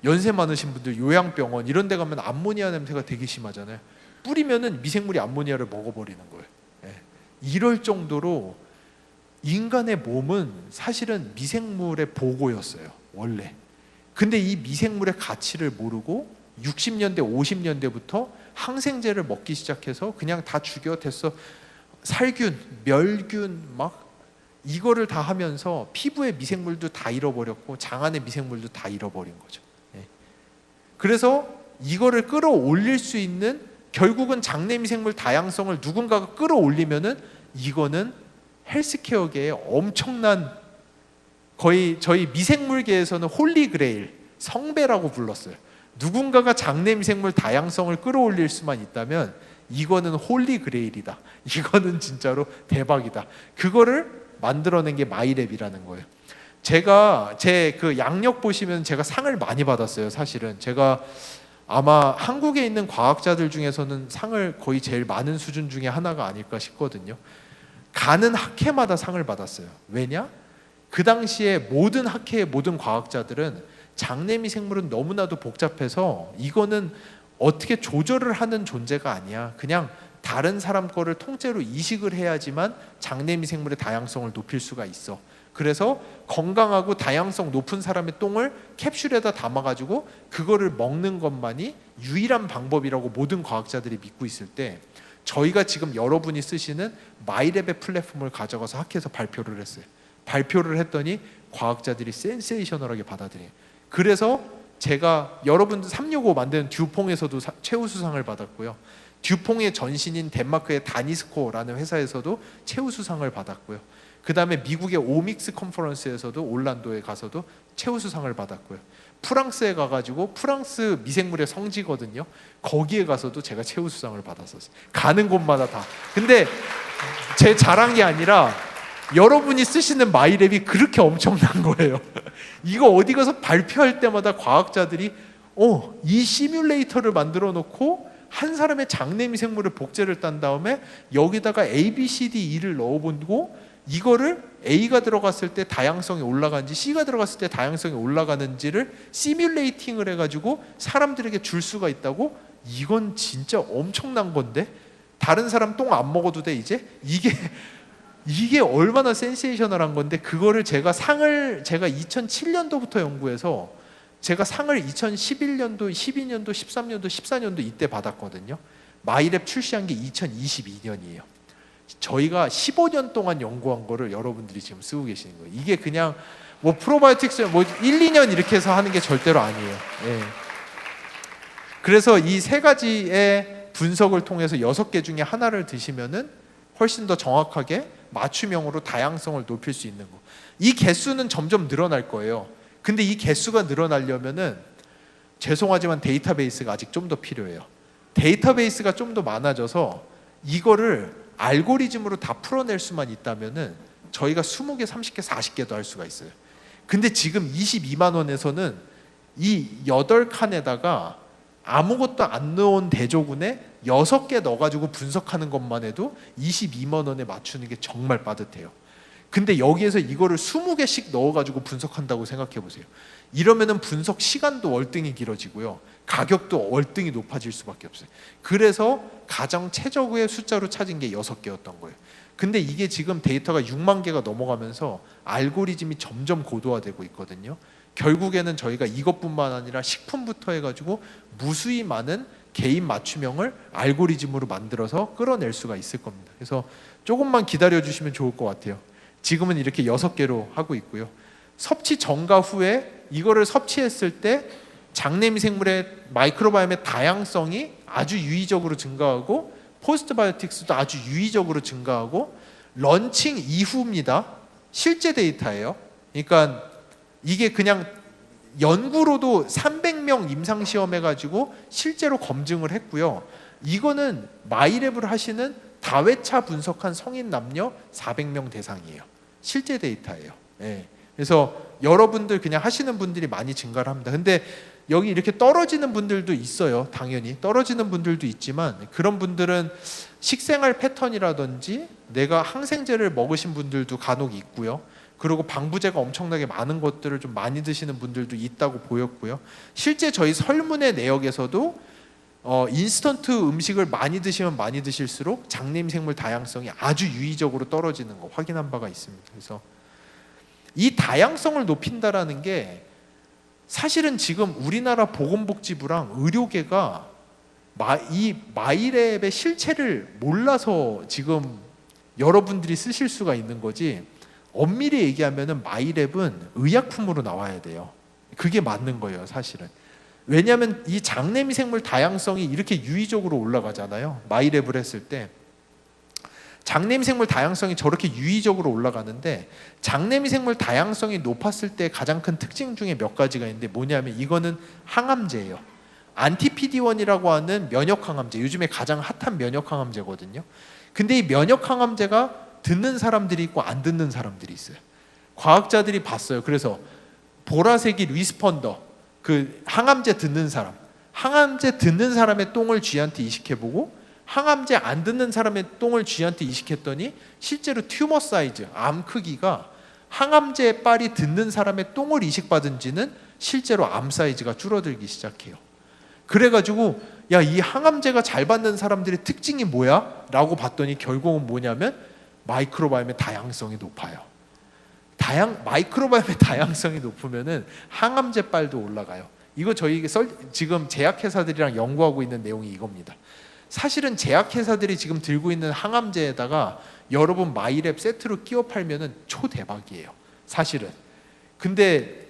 [SPEAKER 3] 연세 많으신 분들, 요양병원 이런 데 가면 암모니아 냄새가 되게 심하잖아요. 뿌리면은 미생물이 암모니아를 먹어버리는 거예요. 예. 이럴 정도로 인간의 몸은 사실은 미생물의 보고였어요, 원래. 근데 이 미생물의 가치를 모르고 60년대, 50년대부터 항생제를 먹기 시작해서 그냥 다 죽여 됐어. 살균, 멸균 막 이거를 다 하면서 피부의 미생물도 다 잃어버렸고 장안의 미생물도 다 잃어버린 거죠. 예. 그래서 이거를 끌어올릴 수 있는, 결국은 장내 미생물 다양성을 누군가가 끌어올리면은 이거는 헬스케어계의 엄청난, 거의 저희 미생물계에서는 홀리 그레일, 성배라고 불렀어요. 누군가가 장내 미생물 다양성을 끌어올릴 수만 있다면 이거는 홀리 그레일이다. 이거는 진짜로 대박이다. 그거를 만들어낸 게 마이랩이라는 거예요. 제가 제 그 양력 보시면 제가 상을 많이 받았어요. 사실은 제가 아마 한국에 있는 과학자들 중에서는 상을 거의 제일 많은 수준 중에 하나가 아닐까 싶거든요. 가는 학회마다 상을 받았어요. 왜냐? 그 당시에 모든 학회의 모든 과학자들은 장내 미생물은 너무나도 복잡해서 이거는 어떻게 조절을 하는 존재가 아니야. 그냥 다른 사람 거를 통째로 이식을 해야지만 장내 미생물의 다양성을 높일 수가 있어. 그래서 건강하고 다양성 높은 사람의 똥을 캡슐에다 담아가지고 그거를 먹는 것만이 유일한 방법이라고 모든 과학자들이 믿고 있을 때, 저희가 지금 여러분이 쓰시는 마이랩의 플랫폼을 가져가서 학회에서 발표를 했어요. 발표를 했더니 과학자들이 센세이셔널하게 받아들여요. 그래서 제가 여러분들 365 만드는 듀퐁에서도 최우수상을 받았고요. 듀퐁의 전신인 덴마크의 다니스코라는 회사에서도 최우수상을 받았고요. 그 다음에 미국의 오믹스 컨퍼런스에서도 올란도에 가서도 최우수상을 받았고요. 프랑스에 가가지고, 프랑스 미생물의 성지거든요. 거기에 가서도 제가 최우수상을 받았었어요. 가는 곳마다 다. 근데 제 자랑이 아니라 여러분이 쓰시는 마이랩이 그렇게 엄청난 거예요. 이거 어디 가서 발표할 때마다 과학자들이 이 시뮬레이터를 만들어 놓고 한 사람의 장내 미생물을 복제를 딴 다음에 여기다가 A, B, C, D, E를 넣어보고 이거를 A가 들어갔을 때 다양성이 올라가는지 C가 들어갔을 때 다양성이 올라가는지를 시뮬레이팅을 해가지고 사람들에게 줄 수가 있다고? 이건 진짜 엄청난 건데 다른 사람 똥 안 먹어도 돼 이제? 이게 얼마나 센세이셔널한 건데, 그거를 제가 2007년도부터 연구해서 제가 상을 2011년도, 12년도, 13년도, 14년도 이때 받았거든요. 마이랩 출시한 게 2022년이에요. 저희가 15년 동안 연구한 거를 여러분들이 지금 쓰고 계시는 거예요. 이게 그냥 뭐 프로바이오틱스 뭐 1, 2년 이렇게 해서 하는 게 절대로 아니에요. 예. 그래서 이 세 가지의 분석을 통해서 6개 중에 하나를 드시면은 훨씬 더 정확하게 맞춤형으로 다양성을 높일 수 있는 거. 이 개수는 점점 늘어날 거예요. 근데 이 개수가 늘어나려면은 죄송하지만 데이터베이스가 아직 좀 더 필요해요. 데이터베이스가 좀 더 많아져서 이거를 알고리즘으로 다 풀어낼 수만 있다면은 저희가 20개, 30개, 40개도 할 수가 있어요. 근데 지금 22만 원에서는 이 8칸에다가 아무것도 안 넣은 대조군에 6개 넣어가지고 분석하는 것만 해도 22만 원에 맞추는 게 정말 빠듯해요. 근데 여기에서 이거를 20개씩 넣어가지고 분석한다고 생각해 보세요. 이러면은 분석 시간도 월등히 길어지고요, 가격도 월등히 높아질 수밖에 없어요. 그래서 가장 최적의 숫자로 찾은 게 6개였던 거예요. 근데 이게 지금 데이터가 6만 개가 넘어가면서 알고리즘이 점점 고도화되고 있거든요. 결국에는 저희가 이것뿐만 아니라 식품부터 해가지고 무수히 많은 개인 맞춤형을 알고리즘으로 만들어서 끌어낼 수가 있을 겁니다. 그래서 조금만 기다려 주시면 좋을 것 같아요. 지금은 이렇게 6개로 하고 있고요. 섭취 전과 후에 이거를 섭취했을 때 장내미생물의 마이크로바이옴의 다양성이 아주 유의적으로 증가하고, 포스트바이오틱스도 아주 유의적으로 증가하고, 런칭 이후입니다. 실제 데이터예요. 그러니까 이게 그냥 연구로도 300명 임상시험 해가지고 실제로 검증을 했고요. 이거는 마이랩을 하시는 다회차 분석한 성인 남녀 400명 대상이에요. 실제 데이터예요. 예. 그래서 여러분들 그냥 하시는 분들이 많이 증가를 합니다. 근데 여기 이렇게 떨어지는 분들도 있어요. 당연히 떨어지는 분들도 있지만, 그런 분들은 식생활 패턴이라든지 내가 항생제를 먹으신 분들도 간혹 있고요. 그리고 방부제가 엄청나게 많은 것들을 좀 많이 드시는 분들도 있다고 보였고요. 실제 저희 설문의 내역에서도 인스턴트 음식을 많이 드시면 많이 드실수록 장내미생물 다양성이 아주 유의적으로 떨어지는 거 확인한 바가 있습니다. 그래서 이 다양성을 높인다라는 게 사실은 지금 우리나라 보건복지부랑 의료계가 이 마이랩의 실체를 몰라서 지금 여러분들이 쓰실 수가 있는 거지, 엄밀히 얘기하면은 마이랩은 의약품으로 나와야 돼요. 그게 맞는 거예요, 사실은. 왜냐하면 이 장내미생물 다양성이 이렇게 유의적으로 올라가잖아요. 마이랩을 했을 때 장내미생물 다양성이 저렇게 유의적으로 올라가는데, 장내미생물 다양성이 높았을 때 가장 큰 특징 중에 몇 가지가 있는데 뭐냐면, 이거는 항암제예요. 안티PD-1이라고 하는 면역항암제, 요즘에 가장 핫한 면역항암제거든요. 근데 이 면역항암제가 듣는 사람들이 있고 안 듣는 사람들이 있어요. 과학자들이 봤어요. 그래서 보라색이 리스펀더, 그 항암제 듣는 사람, 항암제 듣는 사람의 똥을 쥐한테 이식해보고 항암제 안 듣는 사람의 똥을 쥐한테 이식했더니 실제로 튜머 사이즈, 암 크기가 항암제 빨이 듣는 사람의 똥을 이식받은 지는 실제로 암 사이즈가 줄어들기 시작해요. 그래가지고 야, 이 항암제가 잘 받는 사람들의 특징이 뭐야? 라고 봤더니 결국은 뭐냐면 마이크로바이옴의 다양성이 높아요. 마이크로바이옴의 다양성이 높으면은 항암제 빨도 올라가요. 이거 저희 지금 제약회사들이랑 연구하고 있는 내용이 이겁니다. 사실은 제약회사들이 지금 들고 있는 항암제에다가 여러분 마이랩 세트로 끼워 팔면은 초대박이에요, 사실은. 근데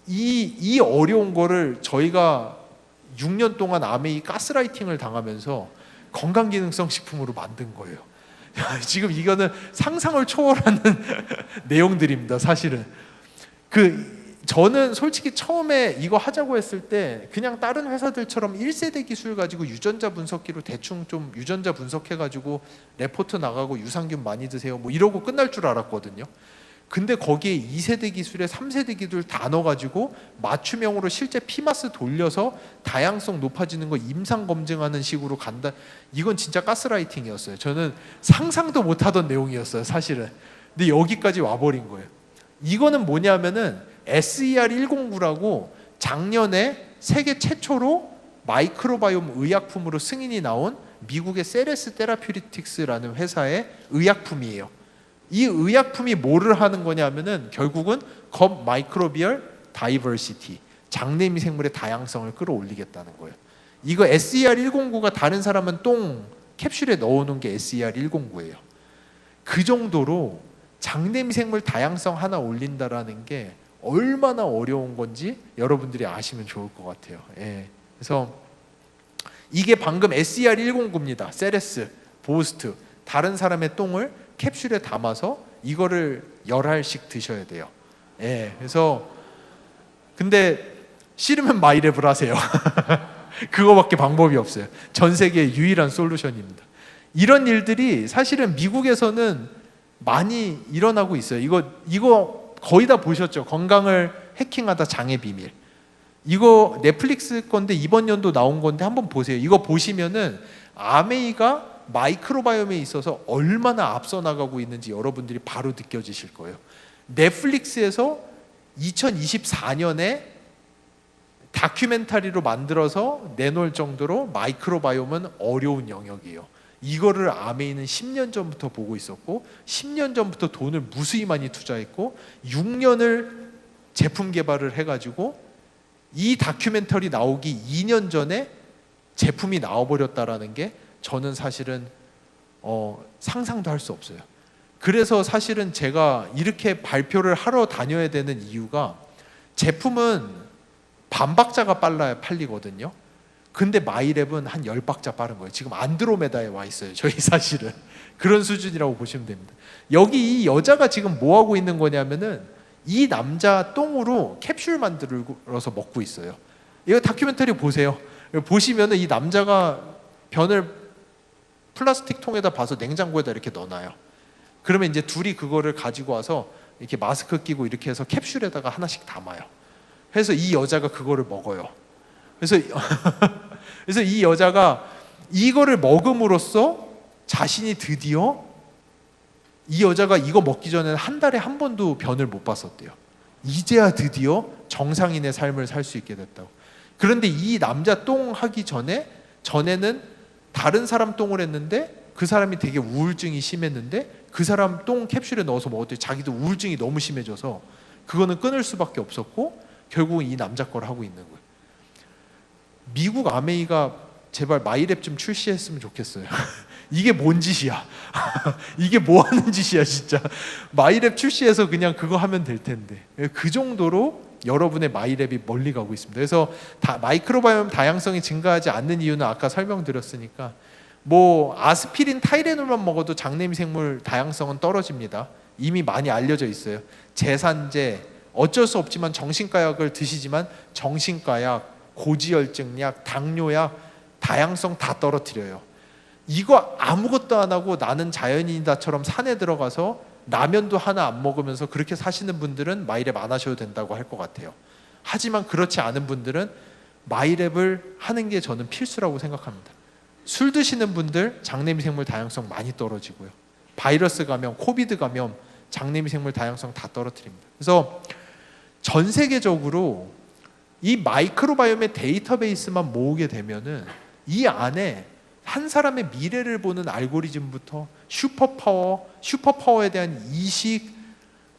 [SPEAKER 3] 이 어려운 거를 저희가 6년 동안 아메이 가스라이팅을 당하면서 건강기능성 식품으로 만든 거예요. 지금 이거는 상상을 초월하는 내용들입니다, 사실은. 저는 솔직히 처음에 이거 하자고 했을 때 그냥 다른 회사들처럼 1세대 기술 가지고 유전자 분석기로 대충 좀 유전자 분석해가지고 레포트 나가고 유산균 많이 드세요 뭐 이러고 끝날 줄 알았거든요. 근데 거기에 2세대 기술에 3세대 기술 다 넣어가지고 맞춤형으로 실제 피마스 돌려서 다양성 높아지는 거 임상 검증하는 식으로 간다. 이건 진짜 가스라이팅이었어요. 저는 상상도 못하던 내용이었어요, 사실은. 근데 여기까지 와버린 거예요. 이거는 뭐냐면은 SER109라고 작년에 세계 최초로 마이크로바이옴 의약품으로 승인이 나온 미국의 세레스 테라퓨리틱스라는 회사의 의약품이에요. 이 의약품이 뭐를 하는 거냐면은 결국은 겉 마이크로비얼 다이버시티, 장내미 생물의 다양성을 끌어올리겠다는 거예요. 이거 SER109가 다른 사람은 똥 캡슐에 넣어놓은 게 SER109예요. 그 정도로 장내미 생물 다양성 하나 올린다라는 게 얼마나 어려운 건지 여러분들이 아시면 좋을 것 같아요. 예. 그래서 이게 방금 SER109입니다. 세레스, 보스트, 다른 사람의 똥을 캡슐에 담아서 이거를 10알씩 드셔야 돼요. 예. 그래서 근데 싫으면 마이랩을 하세요. 그거밖에 방법이 없어요. 전 세계의 유일한 솔루션입니다. 이런 일들이 사실은 미국에서는 많이 일어나고 있어요. 이거 거의 다 보셨죠? 건강을 해킹하다 장의 비밀. 이거 넷플릭스 건데 이번 연도 나온 건데 한번 보세요. 이거 보시면은 아메이가 마이크로바이옴에 있어서 얼마나 앞서 나가고 있는지 여러분들이 바로 느껴지실 거예요. 넷플릭스에서 2024년에 다큐멘터리로 만들어서 내놓을 정도로 마이크로바이옴은 어려운 영역이에요. 이거를 아메이는 10년 전부터 보고 있었고 10년 전부터 돈을 무수히 많이 투자했고 6년을 제품 개발을 해가지고 이 다큐멘터리 나오기 2년 전에 제품이 나와버렸다라는 게 저는 사실은 상상도 할 수 없어요. 그래서 사실은 제가 이렇게 발표를 하러 다녀야 되는 이유가 제품은 반박자가 빨라야 팔리거든요. 근데 마이랩은 한 10박자 빠른 거예요. 지금 안드로메다에 와 있어요. 저희 사실은 그런 수준이라고 보시면 됩니다. 여기 이 여자가 지금 뭐 하고 있는 거냐면은 이 남자 똥으로 캡슐 만들어서 먹고 있어요. 이거 다큐멘터리 보세요. 보시면은 이 남자가 변을 플라스틱 통에다 봐서 냉장고에다 이렇게 넣어놔요. 그러면 이제 둘이 그거를 가지고 와서 이렇게 마스크 끼고 이렇게 해서 캡슐에다가 하나씩 담아요. 그래서 이 여자가 그거를 먹어요. 그래서 이 여자가 이거를 먹음으로써 자신이 드디어 이 여자가 이거 먹기 전에는 한 달에 한 번도 변을 못 봤었대요. 이제야 드디어 정상인의 삶을 살 수 있게 됐다고. 그런데 이 남자 똥 하기 전에는 다른 사람 똥을 했는데 그 사람이 되게 우울증이 심했는데 그 사람 똥 캡슐에 넣어서 먹었더니 자기도 우울증이 너무 심해져서 그거는 끊을 수밖에 없었고 결국은 이 남자 걸 하고 있는 거예요. 미국 아메이가 제발 마이랩 좀 출시했으면 좋겠어요. 이게 뭔 짓이야? 이게 뭐 하는 짓이야 진짜. 마이랩 출시해서 그냥 그거 하면 될 텐데. 그 정도로 여러분의 마이랩이 멀리 가고 있습니다. 그래서 마이크로바이옴 다양성이 증가하지 않는 이유는 아까 설명드렸으니까 뭐 아스피린, 타이레놀만 먹어도 장내미 생물 다양성은 떨어집니다. 이미 많이 알려져 있어요. 제산제, 어쩔 수 없지만 정신과약을 드시지만 정신과약, 고지혈증약, 당뇨약 다양성 다 떨어뜨려요. 이거 아무것도 안 하고 나는 자연인이다처럼 산에 들어가서 라면도 하나 안 먹으면서 그렇게 사시는 분들은 마이랩 안 하셔도 된다고 할 것 같아요. 하지만 그렇지 않은 분들은 마이랩을 하는 게 저는 필수라고 생각합니다. 술 드시는 분들 장내미 생물 다양성 많이 떨어지고요. 바이러스 감염, 코비드 감염, 장내미 생물 다양성 다 떨어뜨립니다. 그래서 전 세계적으로 이 마이크로바이옴의 데이터베이스만 모으게 되면은 이 안에 한 사람의 미래를 보는 알고리즘부터 슈퍼파워에 대한 이식,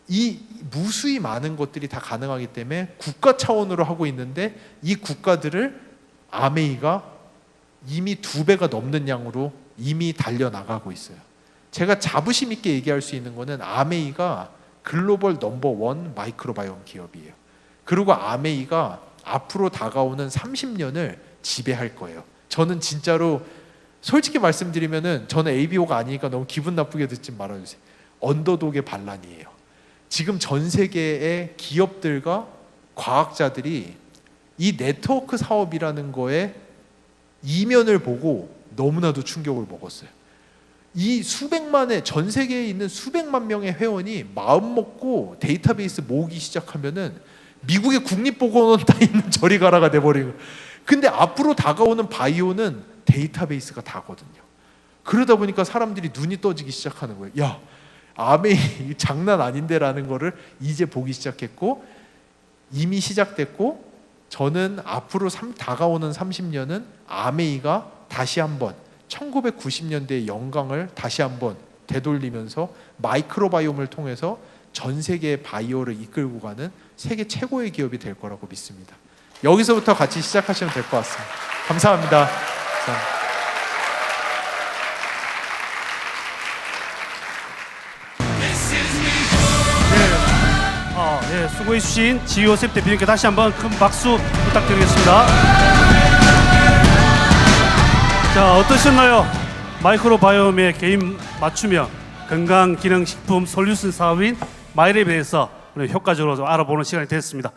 [SPEAKER 3] 이 무수히 많은 것들이 다 가능하기 때문에 국가 차원으로 하고 있는데 이 국가들을 아메이가 이미 2배가 넘는 양으로 이미 달려나가고 있어요. 제가 자부심 있게 얘기할 수 있는 거는 아메이가 글로벌 넘버1 마이크로바이옴 기업이에요. 그리고 아메이가 앞으로 다가오는 30년을 지배할 거예요. 저는 진짜로 솔직히 말씀드리면은 저는 ABO가 아니니까 너무 기분 나쁘게 듣지 말아주세요. 언더독의 반란이에요. 지금 전 세계의 기업들과 과학자들이 이 네트워크 사업이라는 거에 이면을 보고 너무나도 충격을 먹었어요. 이 수백만의 전 세계에 있는 수백만 명의 회원이 마음 먹고 데이터베이스 모으기 시작하면은 미국의 국립보건원 다 있는 저리 가라가 돼버리고. 근데 앞으로 다가오는 바이오는 데이터베이스가 다거든요. 그러다 보니까 사람들이 눈이 떠지기 시작하는 거예요. 야, 아메이 장난 아닌데라는 거를 이제 보기 시작했고 이미 시작됐고 저는 앞으로 다가오는 30년은 아메이가 다시 한번 1990년대의 영광을 다시 한번 되돌리면서 마이크로바이옴을 통해서 전 세계의 바이오를 이끌고 가는 세계 최고의 기업이 될 거라고 믿습니다. 여기서부터 같이 시작하시면 될 것 같습니다. 감사합니다. 감사합니다.
[SPEAKER 1] 예, 수고해 주신 지효셉 대표님께 다시 한번 큰 박수 부탁드리겠습니다. 자, 어떠셨나요? 마이크로바이옴의 개인 맞춤형 건강기능식품 솔루션 사업인 마이랩에 대해서 오늘 효과적으로 좀 알아보는 시간이 됐습니다.